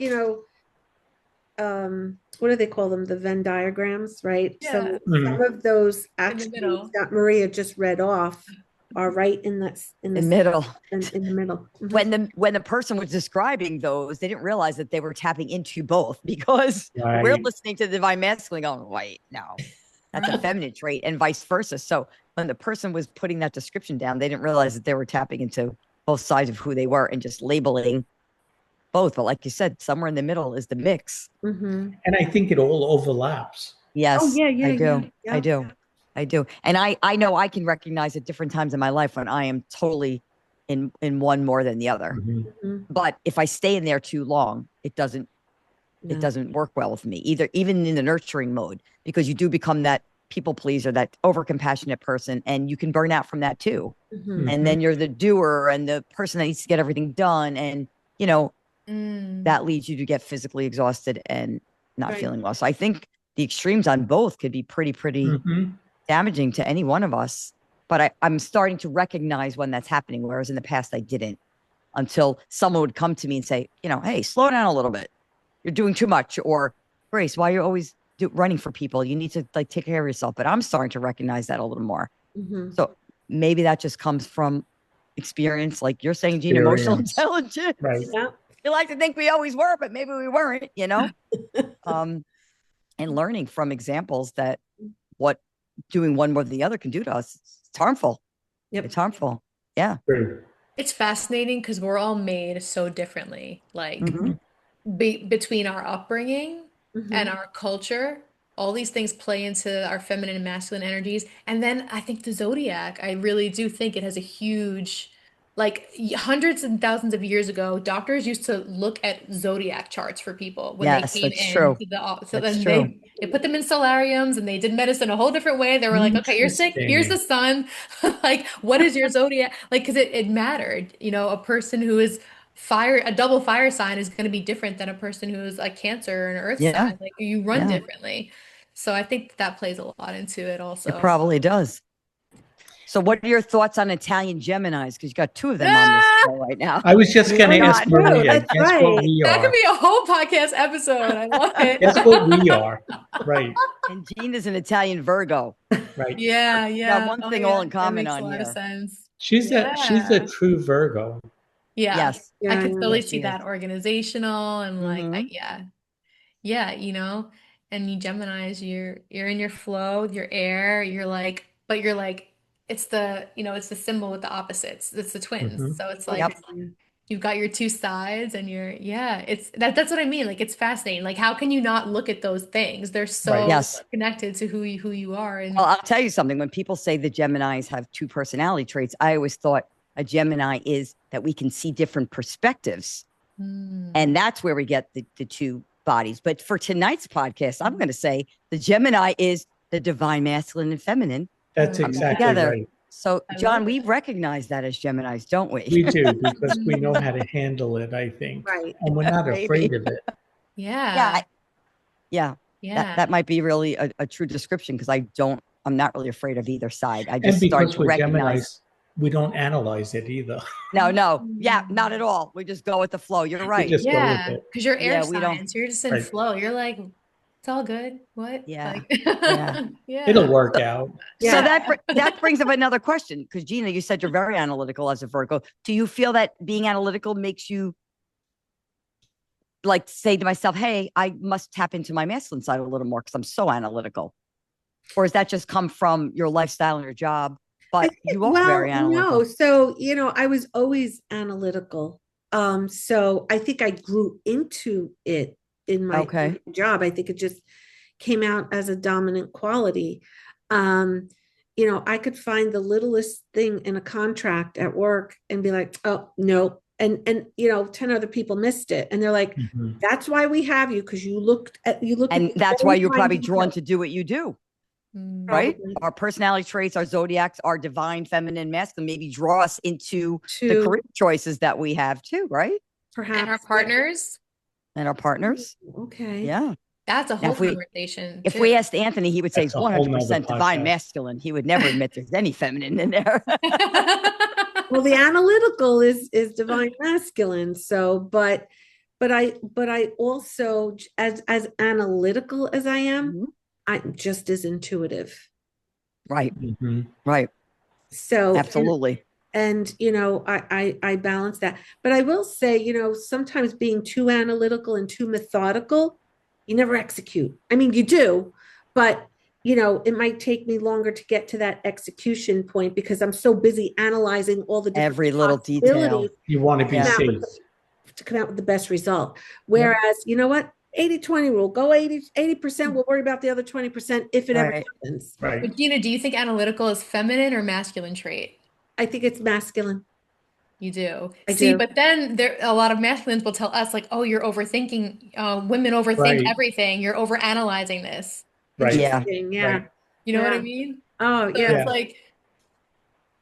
what do they call them? The Venn diagrams, right? Yeah, So some Mhm. of those in the attributes middle. that Maria just read off are right in The middle. in the middle. Mhm. When the person was describing those, they didn't realize that they were tapping into both because we're Right. listening to the divine masculine going, wait, no, that's a Right. feminine trait, and vice versa. So when the person was putting that description down, they didn't realize that they were tapping into both sides of who they were and just labeling both. But like you said, somewhere in the middle is the mix. Mhm. And I think it all overlaps. Oh Yes, yeah, I yeah, yeah, do. I yeah. do. I do. And I know I can recognize at different times in my life when I am totally in one more than the other. Mhm. Mhm. But if I stay in there too long, it No. doesn't work well with me either, even in the nurturing mode, because you do become that people pleaser, that over compassionate person, and you can burn out from that too. Mhm. And Mhm. then you're the doer and the person that needs to get everything done. And, you know, Mm. that leads you to get physically exhausted and not Right. feeling well. So I think the extremes on both could be pretty Mhm. damaging to any one of us. But I'm starting to recognize when that's happening, whereas in the past I didn't, until someone would come to me and say, hey, slow down a little bit. You're doing too much. Or Grace, why are you always running for people? You need to like take care of yourself. But I'm starting to recognize that a little more. Mhm. So maybe that just comes from experience, like you're saying, Gene, emotional Experience. Right. intelligence. Yeah. You like to think we always were, but maybe we weren't. Um, and learning from examples that what doing one more than the other can do to us. It's harmful. Yep. It's harmful. Yeah. True. It's fascinating because we're all made so differently. Like Mm-hmm. between our upbringing and Mhm. our culture, all these things play into our feminine and masculine energies. And then I think the zodiac, I really do think it has a huge, like hundreds and thousands of years ago, doctors used to look at zodiac charts for people when they Yes, came that's in true. to so That's then true. they put them in solariums and they did medicine a whole different way. They were like, okay, you're sick. Here's Interesting. the sun. Like, what is your zodiac? Like, because it mattered. A person who is fire, a double fire sign is going to be different than a person who is a Cancer or an Earth Yeah. sign. Like, you run Yeah. differently. So I think that plays a lot into it It also. probably does. So, what are your thoughts on Italian Geminis? Because you got two of them on this Ah, show right now. I was just going Believe it to or Oh, ask not. true. Maria, That's guess what right. we that could are? be a whole podcast episode. I love Guess it. what we are? Right. And Gene is an Italian Virgo. Right. Yeah, Got yeah. one Oh, thing all yeah. in That common makes a on lot of here. sense. She's a Yeah. true Virgo. Yeah. Yes. I Yeah, could yeah. totally Yes, see she is. that organizational and like, Mm-hmm. yeah. Yeah, and you Geminis, you're in your flow, your air, you're like, but you're like, it's the symbol with the opposites. It's the twins. Hmm. So it's Yep. like you've got your two sides and yeah, that's what I mean. Like it's fascinating. Like how can you not look at those things? They're Right. so Yes. connected to who you are. Well, And I'll tell you something. When people say the Geminis have two personality traits, I always thought a Gemini is that we can see different perspectives. mm, And that's where we get the two bodies. But for tonight's podcast, I'm going to say the Gemini is the divine masculine and feminine I That's love coming that. exactly together. right. So, I John, love we it. recognize that as Geminis, don't we? We do because we know Mhm. how to handle it, I think. Right. And we're not Maybe. afraid of it. Yeah. Yeah. Yeah. That Yeah. that might be really a true description because I'm not really afraid of either side. I And just started because to we're recognize. Geminis, we don't analyze it either. No, no. Yeah, not at Mm. all. We just go with the flow. You're We right. just go with Yeah, it. because you're air Yeah, we don't. signs. You're just in Right. flow. You're like, it's all good. What? Yeah. Like, Yeah. It'll yeah. work out. So Yeah. that brings up another question because Gina, you said you're very analytical as a Virgo. Do you feel that being analytical makes you like say to myself, "Hey, I must tap into my masculine side a little more because I'm so analytical," or does that just come from your lifestyle and your job? I But think, you are well, very no. analytical. So, I was always analytical. So I think I grew into it in my Okay. job. I think it just came out as a dominant quality. Um, I could find the littlest thing in a contract at work and be like, oh, no. And 10 other people missed it. And they're like, Mhm. that's why we have you, because you look at And the that's why very you're fine probably drawn details. to do what you do, right? Mm. Probably Our personality traits, our zodiacs, our divine feminine masculine maybe draw us into the to career choices that we have too, right? And our perhaps, yeah. partners. And our partners. Okay. Yeah. That's a Now, whole conversation if too. we asked Anthony, he would say he's That's a whole nother 100% divine podcast. masculine. He would never admit there's any feminine in there. Well, the analytical is divine masculine. So, but I also, as analytical as I am, Mhm. I'm just as intuitive. Right, Mhm. right. So, Absolutely. and I balance that. But I will say, sometimes being too analytical and too methodical, you never execute. I mean, you do, but it might take me longer to get to that execution point because I'm so busy analyzing all the different Every little detail. possibilities You want to be Yeah. safe. to come out with the best result. Whereas, you know what? 80-20 rule, go 80%, we'll worry about the other 20% if it ever Right. happens. Right. But Gina, do you think analytical is feminine or masculine trait? I think it's masculine. You do. I See, do. but then a lot of masculines will tell us like, oh, you're overthinking. Women overthink Right. everything. You're overanalyzing this. Right. Yeah. Interesting. Yeah. Right. You know what I Yeah. mean? Oh, So yeah. it's like,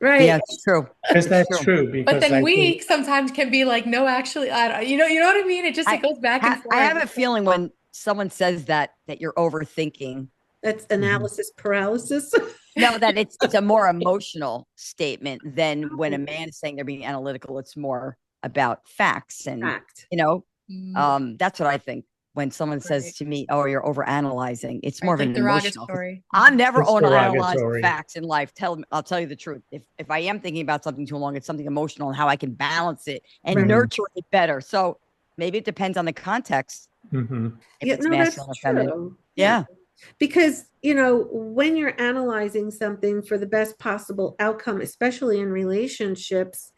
Right. Yeah, it's true. Because It's that's true. but Because then I we think sometimes can be like, no, actually, I don't, you know what I mean? It goes back and I have forth. a feeling when someone says that you're overthinking, That's analysis paralysis. no, that it's a more emotional statement than when a man is saying they're being analytical. It's more about facts and Fact. that's what I think when someone says Right. to me, "Oh, you're overanalyzing." It's more Right, of like an emotional. derogatory. I'm never it's overanalyzing derogatory. facts in life. I'll tell you the truth. If I am thinking about something too long, it's something emotional and how I can balance it and Right. nurture it better. So maybe it depends on the context. Hmm. If Yeah, it's no, that's masculine or feminine. true. Yeah. Because, when you're analyzing something for the best possible outcome, especially in relationships,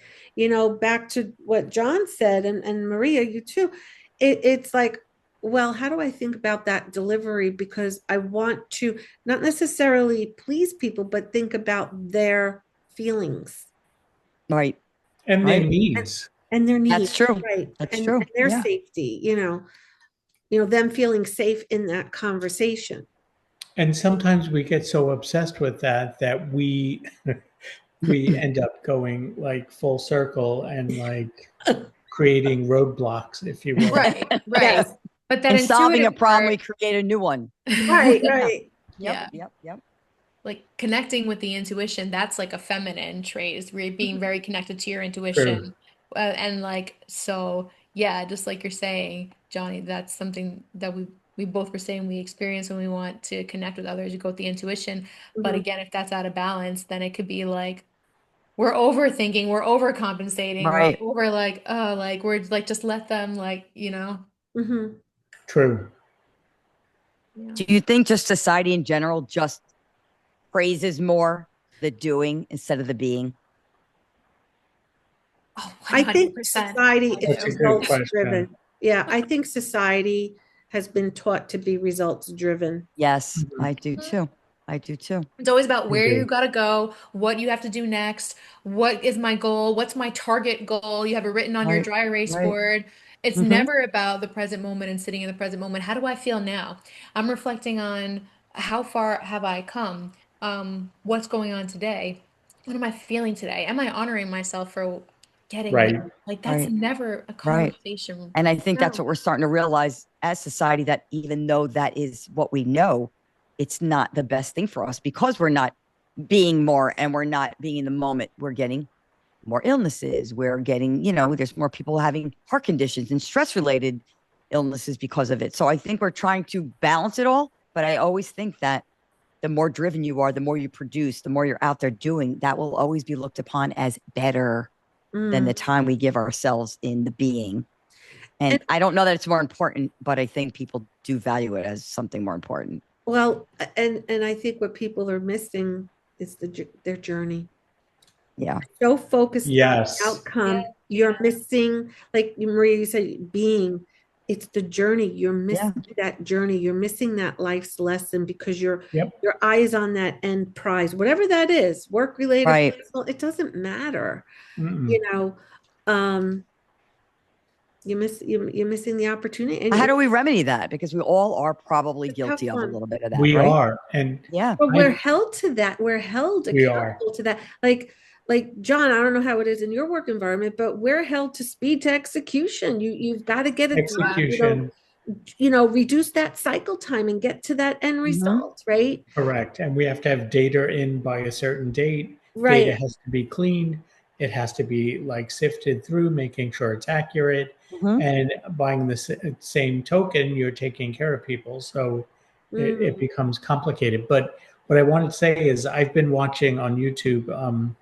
back to what John said, and Maria, you too, it's like, well, how do I think about that delivery? Because I want to not necessarily please people, but think about their feelings Right. And their Right. needs. and their needs, That's true. right? That's And true. their Yeah. safety, them feeling safe in that conversation. And sometimes we get so obsessed with that we we end up going like full circle and like creating roadblocks, if you will. Right, right. Yes. But that And solving a intuitive problem, part, we create a new one. Right, Yeah. right. yeah. Yep. Like connecting with the intuition, that's like a feminine trait, is being very connected to your True. intuition. And like, so yeah, just like you're saying, Johnny, that's something that we both were saying we experience when we want to connect with others. You go with the intuition. But Mhm. again, if that's out of balance, then it could be like we're overthinking, we're overcompensating, we're Right. over like, oh, like we're like just let them Mhm. True. Yeah. Do you think just society in general just praises more the doing instead of the being? Oh, I think 100%. society I is That's a do. good results question. driven. Yeah, I think society has been taught to be results driven. Yes, Mhm. I do too. I do too. It's always about where you Agree. gotta go, what you have to do next, what is my goal, what's my target goal. You have it written on your Right. dry erase Right. board. It's Mm-hmm. never about the present moment and sitting in the present moment. How do I feel now? I'm reflecting on how far have I come? What's going on today? What am I feeling today? Am I honoring myself for getting Right. there? Like that's Right. never a Right. conversation. And I think that's No. what we're starting to realize as society, that even though that is what we know, it's not the best thing for us because we're not being more and we're not being in the moment. We're getting more illnesses. We're getting, there's more people having heart conditions and stress related illnesses because of it. So I think we're trying to balance it all. But I always think that the more driven you are, the more you produce, the more you're out there doing, that will always be looked upon as better than the Mm. time we give ourselves in the being. And And I don't know that it's more important, but I think people do value it as something more important. well, and I think what people are missing is their journey. Yeah. So focused on the Yes. outcome, Yeah. you're missing, like Maria, you said, being. It's the journey. You're missing that journey. You're missing that life's lesson because your Yep. eyes on that end prize, whatever that is, work related, Right. personal, it doesn't matter. Mm-mm. Um, you're missing the opportunity. And How do we remedy that? Because we all are probably it's a tough guilty of a one. little bit of that, We right? are. And Yeah. But I, we're held to that. We're held we are. accountable to that. Like John, I don't know how it is in your work environment, but we're held to speed to execution. You've got to get it done. Execution. reduce that cycle time and get to that end result, right? Correct. And we have to have data in by a certain date. Data Right. has to be cleaned. It has to be like sifted through, making sure it's accurate. Mhm. And buying the same token, you're taking care of people. So it Mm. becomes complicated. But what I wanted to say is I've been watching on YouTube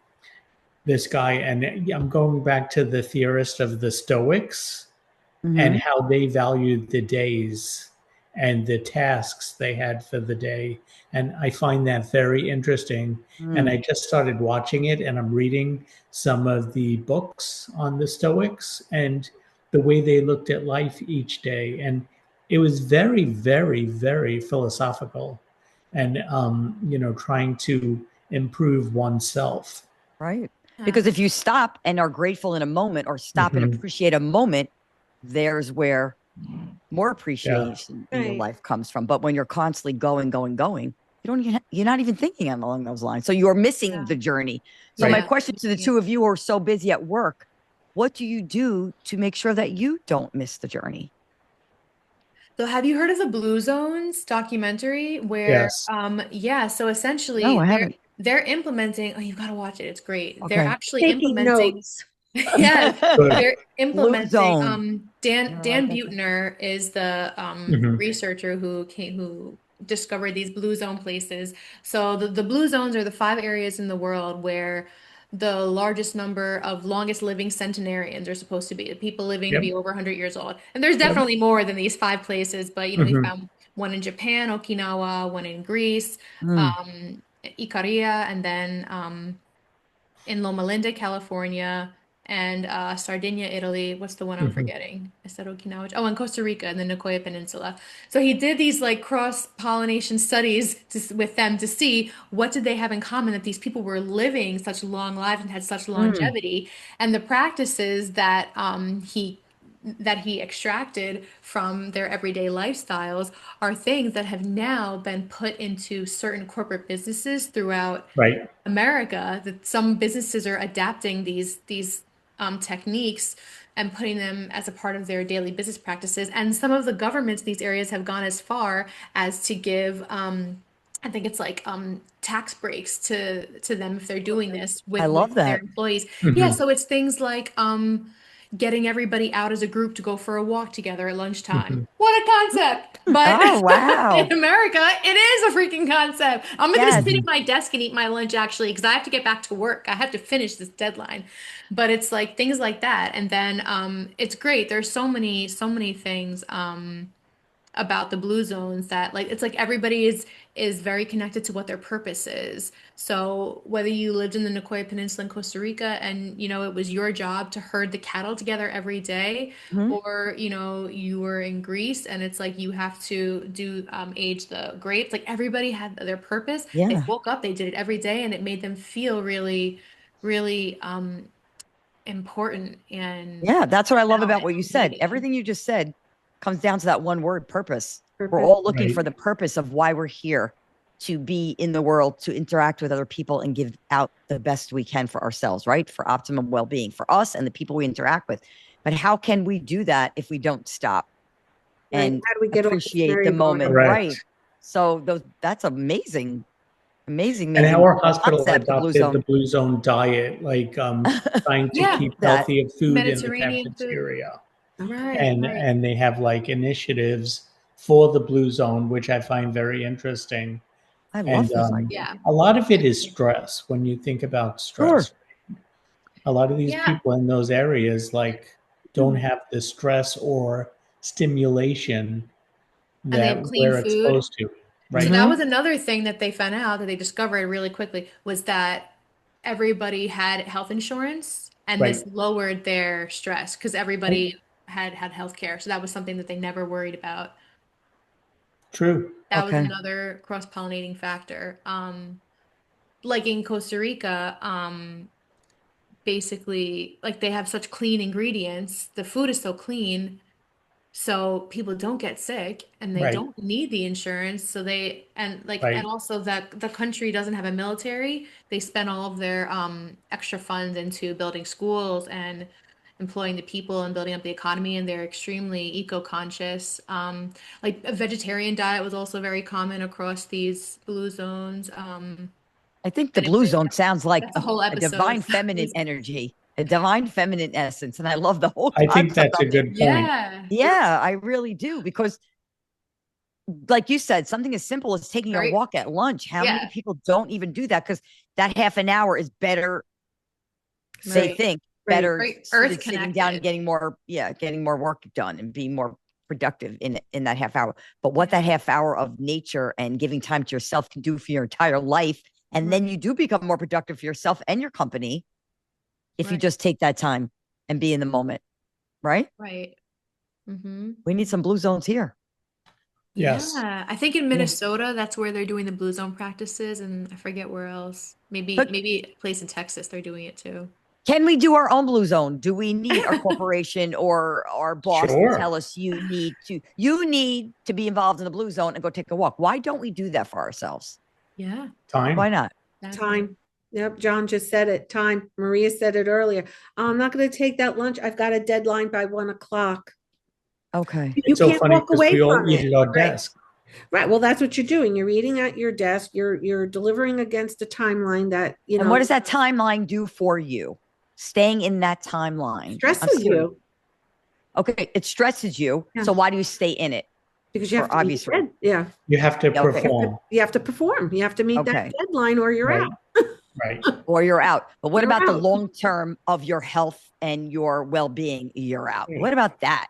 this guy, and I'm going back to the theorist of the Stoics and Mhm. how they valued the days and the tasks they had for the day. And I find that very interesting. And Mm. I just started watching it, and I'm reading some of the books on the Stoics and the way they looked at life each day. And it was very, very, very philosophical and, trying to improve oneself. Right. Yeah. Because if you stop and are grateful in a moment or stop and Mhm. appreciate a moment, there's where more Yeah, appreciation in your Right. life comes from. But when you're constantly going, going, going, you're not even thinking along those lines. So you're missing Yeah. the journey. So my right. Yeah. question to the two of you who are so busy at work, what do you do to make sure that you don't miss the journey? So have you heard of the Blue Zones documentary where Yes. yeah, so No, essentially I haven't. they're implementing, oh, you've got to watch it. It's great. They're Okay. actually Taking implementing notes. yes, Good. they're Blue implementing zone. I'm Dan gonna write Dan that down. Buettner is the Mhm. researcher who discovered these blue zone places. So the blue zones are the 5 areas in the world where the largest number of longest living centenarians are supposed to be, the people living to be Yep. over 100 years old. And there's Yep. definitely more than these 5 places, but they Mhm. found one in Japan, Okinawa, one in Greece, Mm. Ikaria, and then in Loma Linda, California, and Sardinia, Italy. What's the one I'm Mhm. forgetting? I said Okinawa. Oh, and Costa Rica and the Nicoya Peninsula. So he did these like cross-pollination studies with them to see what did they have in common that these people were living such long lives and had such Mm. longevity, and the practices that he extracted from their everyday lifestyles are things that have now been put into certain corporate businesses throughout Right. America, that some businesses are adapting these techniques and putting them as a part of their daily business practices. And some of the governments in these areas have gone as far as to give I think it's like tax breaks to them if they're doing this I with love their that. employees. Yeah, Mhm. so it's things like getting everybody out as a group to go for a walk together at lunchtime. Mhm. What a concept! But Oh, wow. in America, it is a freaking concept. I'm gonna Yes. sit at my desk and eat my lunch actually because I have to get back to work. I have to finish this deadline. But it's like things like that. And then it's great. There's so many things about the blue zones that like it's like everybody is very connected to what their purpose is. So whether you lived in the Nicoya Peninsula in Costa Rica and it was your job to herd the cattle together every day, Mhm. or you were in Greece and it's like you have to do age the grapes. Like everybody had their purpose. They Yeah. woke up, they did it every day, and it made them feel really, really important and Yeah, that's what I love out about what you and said. needed. Everything you just said comes down to that one word, purpose. We're Purpose. all looking Right. for the purpose of why we're here, to be in the world, to interact with other people and give out the best we can for ourselves, right? For optimum well-being for us and the people we interact with. But how can we do that if we don't stop Right. and How do we get off this appreciate the moment, merry-go-round? right? Correct. So that's amazing, amazing, And amazing our hospital concept, the blue adopted the zone. Blue Zone diet, like trying to I Yeah, love keep that. healthier food in the Mediterranean food. cafeteria. Okay. Right, right. And they have like initiatives for the Blue Zone, which I find very interesting. I love And those ideas. Yeah. a lot of it is stress when you think about Sure. stress. A lot of these Yeah. people in those areas like don't have the stress or stimulation And they that have clean we're food. exposed to. So Right. that Hmm. was another thing that they found out that they discovered really quickly was that everybody had health insurance and this Right. lowered their stress because Right. everybody had health care. So that was something that they never worried about. True. That was Okay. another cross-pollinating factor. Like in Costa Rica, basically like they have such clean ingredients. The food is so clean. So people don't get sick and they Right. don't need the insurance. So they and Right. also that the country doesn't have a military. They spend all of their extra funds into building schools and employing the people and building up the economy, and they're extremely eco-conscious. Like a vegetarian diet was also very common across these blue zones. I think the And blue zone sounds like that's a whole a episode. divine feminine energy, a divine feminine essence. And I love the whole I think concept that's a of it. good point. Yeah. Yeah, I really do. Because like you said, something as simple as taking a walk at lunch. How many people don't even do that? Because that half an hour is better, better sitting down and getting more work done and being more productive in that half hour. But what that half hour of nature and giving time to yourself can do for your entire life. And then you do become more productive for yourself and your company if you just take that time and be in the moment. Right? Right. Mm-hmm. We need some blue zones here. Yes. Yeah, I think in Minnesota, that's where they're doing the blue zone practices, and I forget where else. Maybe a place in Texas they're doing it too. Can we do our own blue zone? Do we need our corporation or our boss to tell us you need to be involved in the blue zone and go take a walk? Why don't we do that for ourselves? Yeah. Time. Why not? Time. Yep. John just said it. Time. Maria said it earlier. I'm not going to take that lunch. I've got a deadline by 1:00. Okay. You It's so can't funny walk because away we all from eat it. at our Right. desk. Right. Well, that's what you're doing. You're eating at your desk. You're delivering against a timeline that, And what does that timeline do for you? Staying in that timeline stresses you. Okay, it stresses you. Yeah. So why do you stay in it? Because you have to obvious reasons. Yeah. You have to perform. You have to perform. You have to meet that deadline or you're out. Right. Or you're out. But what about the long term of your health and your well-being? You're out. Right. What about that?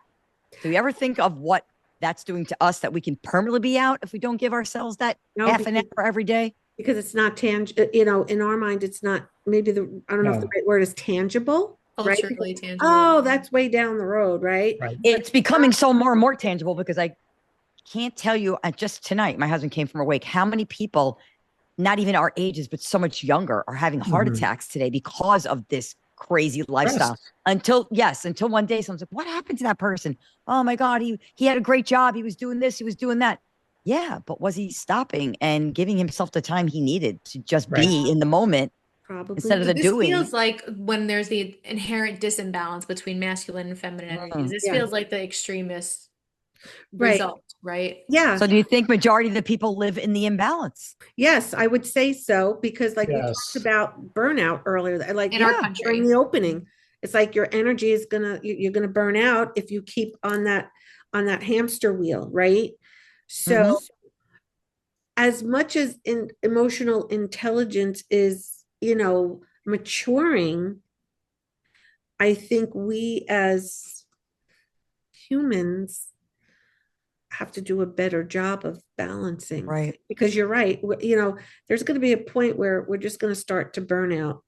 Do you ever think of what that's doing to us, that we can permanently be out if we don't give ourselves that half an hour every day? Because it's not tangible, in our mind, it's not, maybe I don't know if the right word is tangible. Culturally tangible. Oh, that's way down the road, right? It's becoming so more and more tangible, because I can't tell you, just tonight, my husband came from a wake, how many people, not even our ages, but so much younger, are having heart attacks today because of this crazy lifestyle. Until one day someone's like, what happened to that person? Oh my God, he had a great job. He was doing this, he was doing that. Yeah, but was he stopping and giving himself the time he needed to just be in the moment? Probably. Instead of the doing. This feels like when there's the inherent disimbalance between masculine and feminine energies. This feels like the extremist result, right? Yeah. So do you think majority of the people live in the imbalance? Yes, I would say so, because we talked about burnout earlier, like in our country during the opening. It's like your energy is you're gonna burn out if you keep on that hamster wheel, right? So as much as emotional intelligence is, maturing, I think we as humans have to do a better job of balancing. Right. Because you're right. There's going to be a point where we're just going to start to burn out.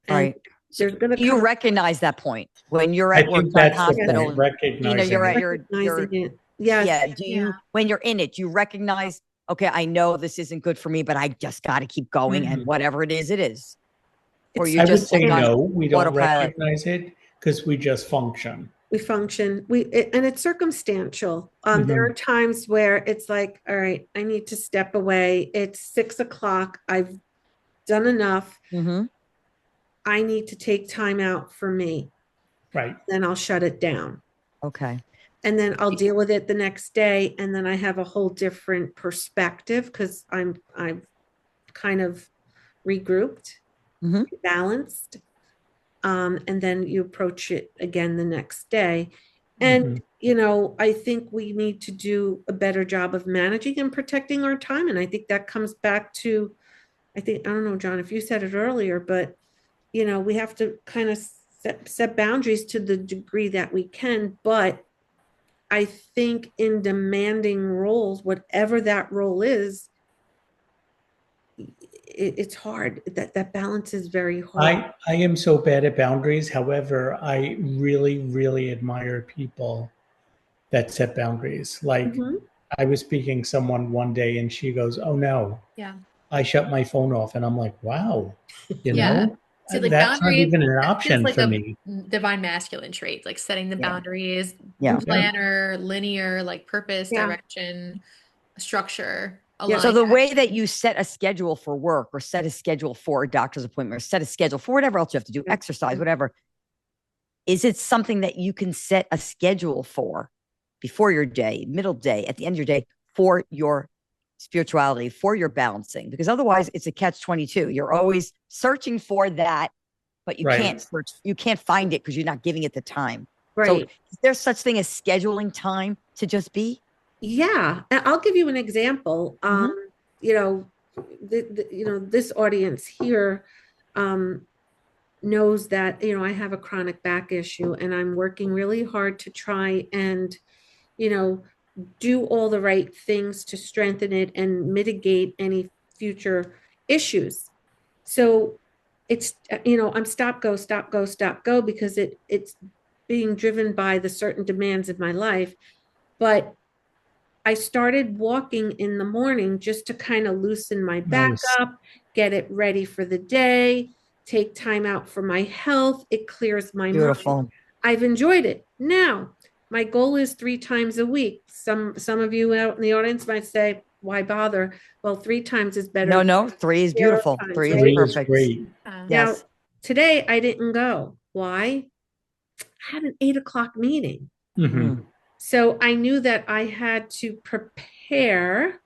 And there's going to you recognize that point when you're at work in hospital. You're at your when you're in it, you recognize, okay, I know this isn't good for me, but I just got to keep going, and whatever it is. Or you just would say no, we don't recognize it because we just function. We function. And it's circumstantial. There are times where it's like, all right, I need to step away. It's 6:00. I've done enough. I need to take time out for me. Right. Then I'll shut it down. Okay. And then I'll deal with it the next day. And then I have a whole different perspective because I'm kind of regrouped, balanced. And then you approach it again the next day. And, I think we need to do a better job of managing and protecting our time. And I think that comes back to, I don't know, John, if you said it earlier, but, we have to kind of set boundaries to the degree that we can. But I think in demanding roles, whatever that role is, it's hard. That balance is very hard. I am so bad at boundaries. However, I really, really admire people that set boundaries. Like I was speaking to someone one day and she goes, oh no, I shut my phone off. And I'm like, wow, you know, see, like that's not even an option like for me. Divine masculine trait, like setting the boundaries, planner, linear, like purpose, direction, structure. So the way that you set a schedule for work, or set a schedule for a doctor's appointment, or set a schedule for whatever else you have to do, exercise, whatever, is it something that you can set a schedule for before your day, middle day, at the end of your day, for your spirituality, for your balancing? Because otherwise it's a catch-22. You're always searching for that, but you can't search, you can't find it because you're not giving it the time. So Right. is there such thing as scheduling time to just be? Yeah. I'll give you an example. You know, this audience here, knows that, I have a chronic back issue and I'm working really hard to try and, you know, do all the right things to strengthen it and mitigate any future issues. So it's, I'm stop, go, stop, go, stop, go, because it's being driven by the certain demands of my life. But I started walking in the morning just to kind of loosen my back Nice. up, get it ready for the day, take time out for my health. It clears my mind. Beautiful. I've enjoyed it. Now, my goal is 3 times a week. Some of you out in the audience might say, why bother? Well, 3 times is better. No, 3 is 0 beautiful. times, 3 is right? Is perfect. great. Now, Yes. today I didn't go. Why? I had an 8 o'clock meeting. Mhm. So I knew that I had to prepare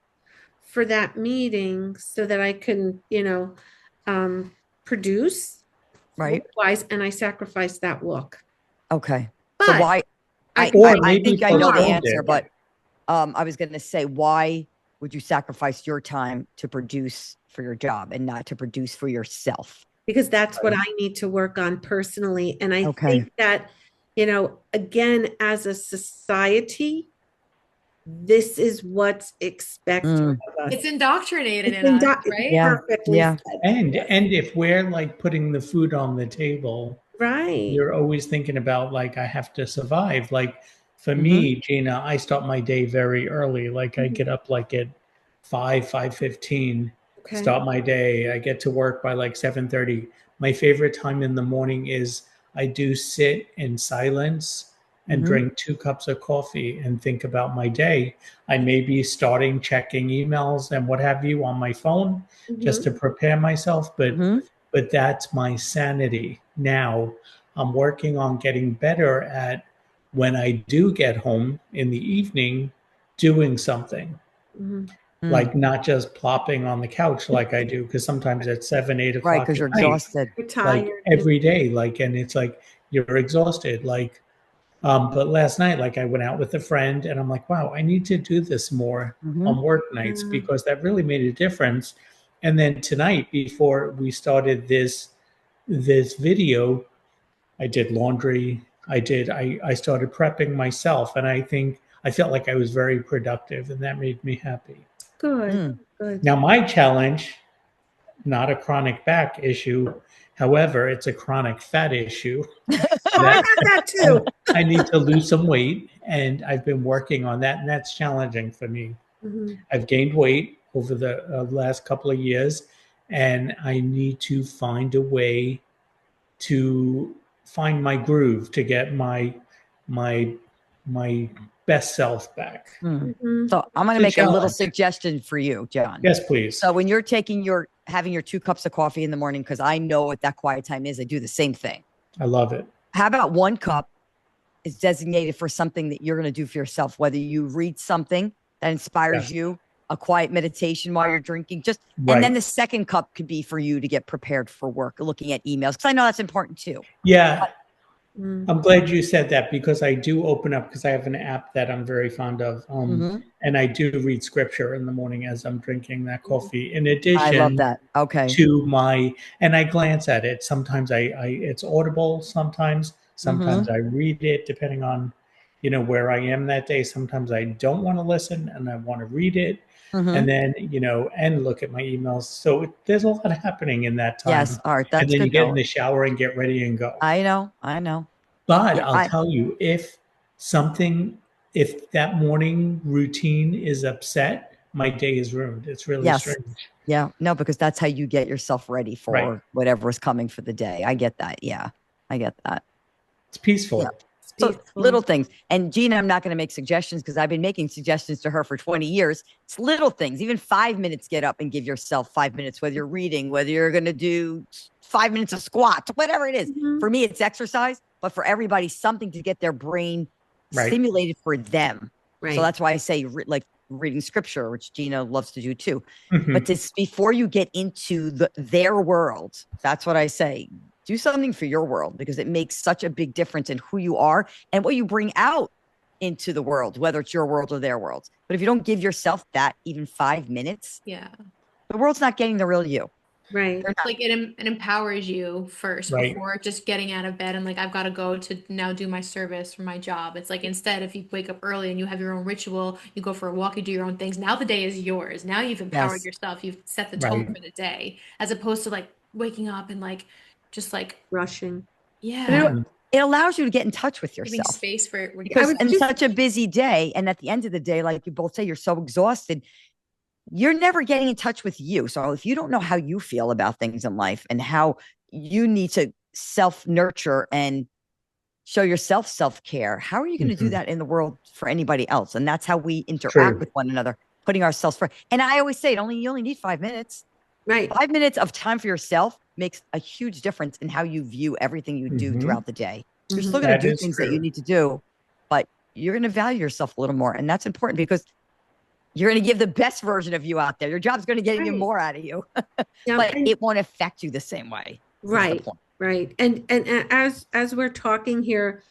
for that meeting so that I can, produce Right. wise, and I sacrificed that walk. Okay. So But why? Or I maybe think I know the postponed answer, it. but I was going to say, why would you sacrifice your time to produce for your job and not to produce for yourself? because that's what I need to work on personally. And I Okay. think that, again, as a society, this is what's expected Mm. of us. It's indoctrinated It's in us, right? Yeah. Perfectly Yeah. said. And if we're like putting the food on the table, Right. you're always thinking about like I have to survive. Like for Mhm. me, Gina, I start my day very early. Like I Mhm. get up like at 5:15, Okay. start my day. I get to work by like 7:30. My favorite time in the morning is I do sit in silence and Mhm. drink 2 cups of coffee and think about my day. I may be starting checking emails and what have you on my phone just to prepare myself, Mhm. but that's my sanity. Now I'm working on getting better at when I do get home in the evening, doing something Mhm. like not just plopping on the couch like I do, because sometimes at 7, 8 Right. o'clock Because at you're night, exhausted. You're like tired. every day, like, and it's like you're exhausted. Like, but last night, like I went out with a friend and I'm like, wow, I need to do this more Mhm. on work nights because that really made a difference. And then tonight, before we started this video, I did laundry. I started prepping myself, and I think I felt like I was very productive, and that made me happy. Good. Mm. Good. Now, my challenge, not a chronic back issue, however, it's a chronic fat issue Oh, I that got that too. I need to lose some weight, and I've been working on that, and that's challenging for me. Mhm. I've gained weight over the last couple of years, and I need to find a way to find my groove to get my my best self back. Mm. Mhm. So I'm going It's to a make a little challenge. suggestion for you, John. Yes, please. So when you're having your 2 cups of coffee in the morning, because I know what that quiet time is, I do the same thing. I love it. How about 1 cup is designated for something that you're going to do for yourself, whether you read something that inspires Yes. you, a quiet meditation while you're drinking, and then Right. the second cup could be for you to get prepared for work, looking at emails, because I know that's important too. Yeah. Mm. I'm glad you said that because I do open up because I have an app that I'm very fond of. Mhm. And I do read scripture in the morning as I'm drinking that coffee. In I love addition that. Okay. to and I glance at it. Sometimes it's audible. Sometimes I read it depending on, where I am that day. Sometimes I don't want to listen and I want to read it. And Mhm. then, and look at my emails. So there's a lot happening in that Yes. time. All right. And That's then you good get in though. the shower and get ready and go. I know. But Yeah. I'll tell you, if that morning routine is upset, my day is ruined. It's really Yes. strange. Yeah. No, because that's how you get yourself ready Right. for whatever is coming for the day. I get that. Yeah. I get that. It's peaceful. Yeah. It's So little peaceful. things. And Gina, I'm not going to make suggestions because I've been making suggestions to her for 20 years. It's little things, even 5 minutes, get up and give yourself 5 minutes, whether you're reading, whether you're going to do 5 minutes of squats, whatever it is. Mhm. For me, it's exercise, but for everybody, something to get their brain Right. stimulated for them. Right. So that's why I say like reading scripture, which Gina loves to do too. Mhm. But before you get into their world, that's what I say. Do something for your world because it makes such a big difference in who you are and what you bring out into the world, whether it's your world or their world. But if you don't give yourself that even 5 minutes, Yeah. the world's not getting the real you. Right. They're not. Like it empowers you first Right. before just getting out of bed and like I've got to go to now do my service for my job. It's like instead if you wake up early and you have your own ritual, you go for a walk, you do your own things. Now the day is yours. Now you've empowered Yes. yourself. You've set the tone Right. for the day as opposed to like waking up and like just like Rushing. yeah, Mhm. It allows you to get in touch with giving yourself. space for I Because was in just such a busy day, and at the end of the day, like you both say, you're so exhausted, you're never getting in touch with you. So if you don't know how you feel about things in life and how you need to self nurture and show yourself self care, how are you going to do Mhm. that in the world for anybody else? And that's how we interact True. with one another, putting ourselves first. And I always say you only need 5 minutes. right. 5 minutes of time for yourself makes a huge difference in how you view everything you do Mhm. throughout the day. You're Mhm. still going to That do is things that you true. need to do, but you're going to value yourself a little more. And that's important because you're going to give the best version of you out there. Your job's going to get even Right. more out of you, Yeah. but And it won't affect you the same way. Is the right. point. Right. And as we're talking here,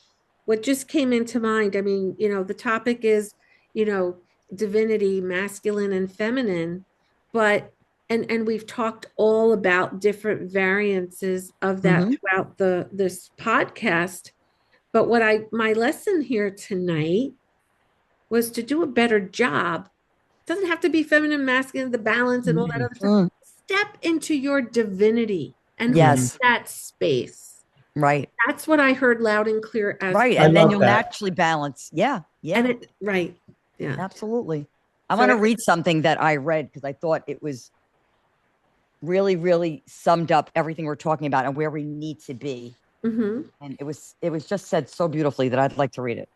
what just came into mind, I mean, the topic is, you know, divinity, masculine and feminine, but and we've talked all about different variances of that Mhm. throughout this podcast. But my lesson here tonight was to do a better job. It doesn't have to be feminine, masculine, the balance and all that Mhm. other stuff. Step into your divinity and hold Mhm. Yes. that space. Right. That's what I heard loud and clear as Right. I And then love you'll that. naturally balance. Yeah. and Yeah. it right. Yeah. Absolutely. I So want to read something that I read because I thought it was really, really summed up everything we're talking about and where we need to be. mhm. And it was just said so beautifully that I'd like to read it.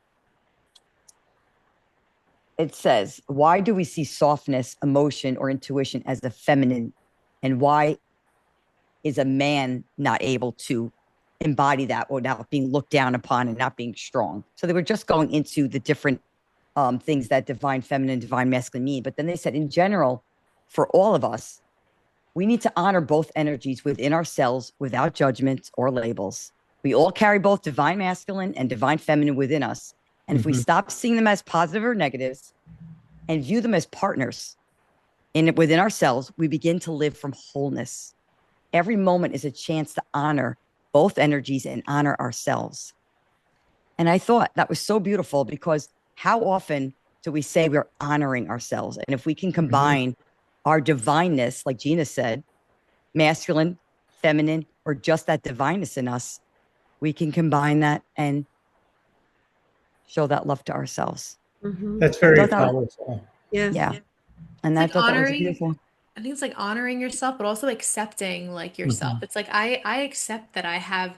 It says, why do we see softness, emotion, or intuition as the feminine? And why is a man not able to embody that without being looked down upon and not being strong? So they were just going into the different things that divine feminine, divine masculine mean. But then they said, in general, for all of us, we need to honor both energies within ourselves without judgments or labels. We all carry both divine masculine and divine feminine within us. And if we Mhm. stop seeing them as positive or negatives and view them as partners within ourselves, we begin to live from wholeness. Every moment is a chance to honor both energies and honor ourselves. And I thought that was so beautiful because how often do we say we're honoring ourselves? And if we can Mhm. combine our divineness, like Gina said, masculine, feminine, or just that divineness in us, we can combine that and show that love to ourselves. Mhm. That's I very thought that was, powerful. Yes. yeah. And it's I like thought that was honoring beautiful. I think it's like honoring yourself, but also accepting like yourself. Mhm. It's like I accept that I have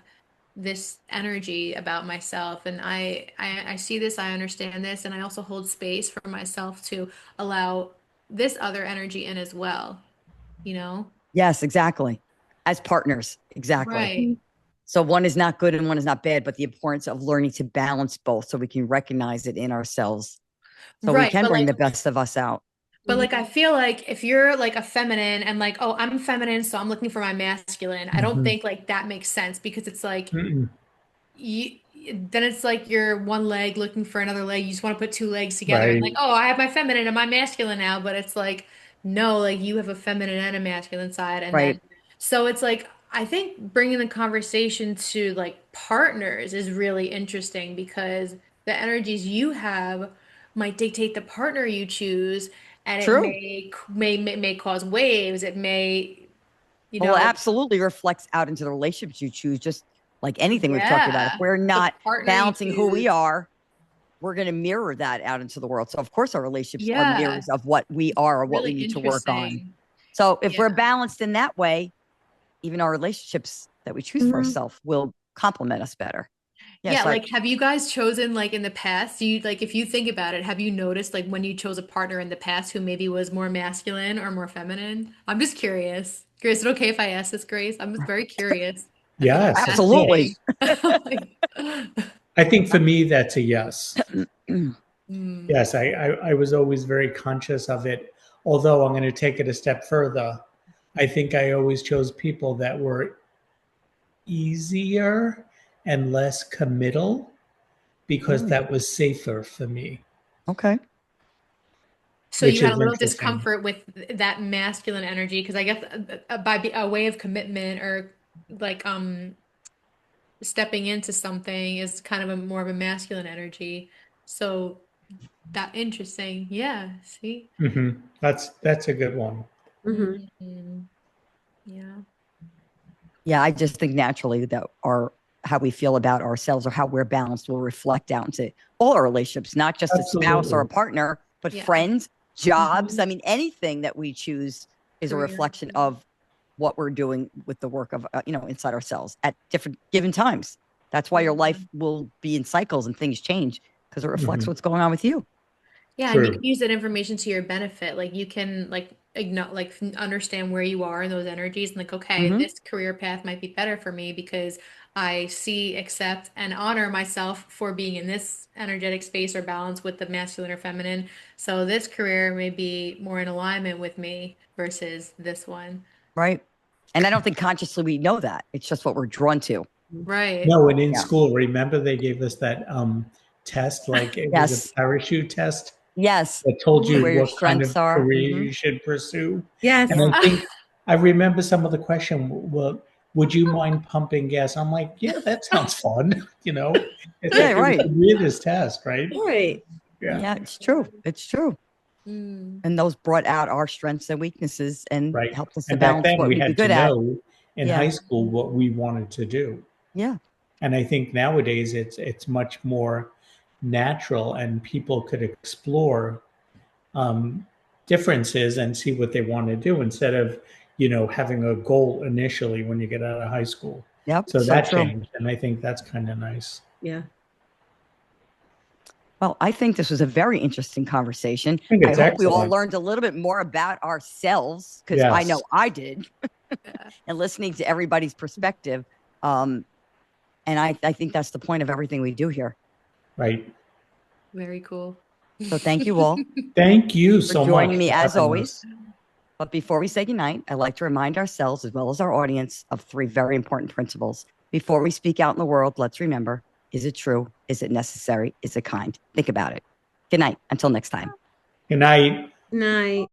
this energy about myself and I see this, I understand this, and I also hold space for myself to allow this other energy in as well, you know? Yes, exactly. As partners, exactly. Right. Mhm. So one is not good and one is not bad, but the importance of learning to balance both so we can recognize it in ourselves. So we Right. can bring the best of us out. But Mhm. like I feel like if you're like a feminine and like, oh, I'm feminine, so I'm looking for my masculine, I don't Mhm. think like that makes sense because it's like Mm-mm. you then it's like you're one leg looking for another leg. You just want to put two legs together and Right. like, oh, I have my feminine and my masculine now, but it's like, no, like you have a feminine and a masculine side. And Right. then so it's like I think bringing the conversation to like partners is really interesting because the energies you have might dictate the partner you choose, and it True. may cause waves. It may, you Well, it know, absolutely reflects out into the relationships you choose, just like anything we've talked about. If yeah, we're the not partner you balancing who we choose. are, we're going to mirror that out into the world. So, of course, our relationships are Yeah. mirrors of what we are or what Really we need to work on. interesting. So, if we're Yeah. balanced in that way, even our relationships that we choose for Mhm. ourselves will complement us better. Yes, Yeah, I, like have you guys chosen like in the past? Do you like if you think about it, have you noticed like when you chose a partner in the past who maybe was more masculine or more feminine? I'm just curious. Grace, is it okay if I ask this, Grace? I'm just very curious. I feel like Yes, of absolutely. course. fascinating. I think for me, that's a yes. Mm, Yes, I was always very conscious of it. Although I'm going to take it a step further, I think I always chose people that were easier and less committal because Really? that was safer for me, Okay. So which you had a is little interesting. discomfort with that masculine energy because I guess a way of commitment or like stepping into something is kind of a more of a masculine energy. So that interesting. Yeah, see? That's a good one. Mhm. Mm, yeah. Yeah, I just think naturally that our how we feel about ourselves or how we're balanced will reflect out into all our relationships, not just a spouse or a Absolutely. partner, but Yeah. friends, jobs. Mhm. I mean, anything that we choose is a Career. reflection of what we're doing with the work of, inside ourselves at different given times. That's why Yeah. your life will be in cycles and things change because it reflects Hmm. what's going on with you. Yeah, and you can True. use that information to your benefit. Like you can understand where you are in those energies and like, okay, Hmm. this career path might be better for me because I see, accept, and honor myself for being in this energetic space or balance with the masculine or feminine. So this career may be more in alignment with me versus this one. Right. And I don't think consciously we know that. It's just what we're drawn to. Right. No, and in Yeah. school, remember they gave us that test, like it was a Yes. parachute test Yes. that told you Where your what kind strengths of are. career Hmm. you should pursue. Yes. And Yeah. I think I remember some of the question, well, would you mind pumping gas? I'm like, yeah, that sounds fun. It's Yeah. like it was Right. the weirdest test, right? Right. Yeah, Yeah. It's true. It's true. Mm, And those brought out our strengths and weaknesses and right. helped us to And back balance then what we we'd be had to good at. know in Yeah. high school what we wanted to do. Yeah. And I think nowadays it's much more natural and people could explore um, differences and see what they want to do instead of having a goal initially when you get out of high school. Yep. So So that true. changed, and I think that's kind of nice. Yeah. Well, I think this was a very interesting conversation. I think I it's hope we all excellent. learned a little bit more about ourselves because I know Yes, I did yeah. and listening to everybody's perspective. Um, and I think that's the point of everything we do here. right. Very cool. So thank you all Thank you for so much joining me for as having always. us. But before we say goodnight, I'd like to remind ourselves as well as our audience of three very important principles. Before we speak out in the world, let's remember, is it true? Is it necessary? Is it kind? Think about it. Good night. Until next time. Good night. Night.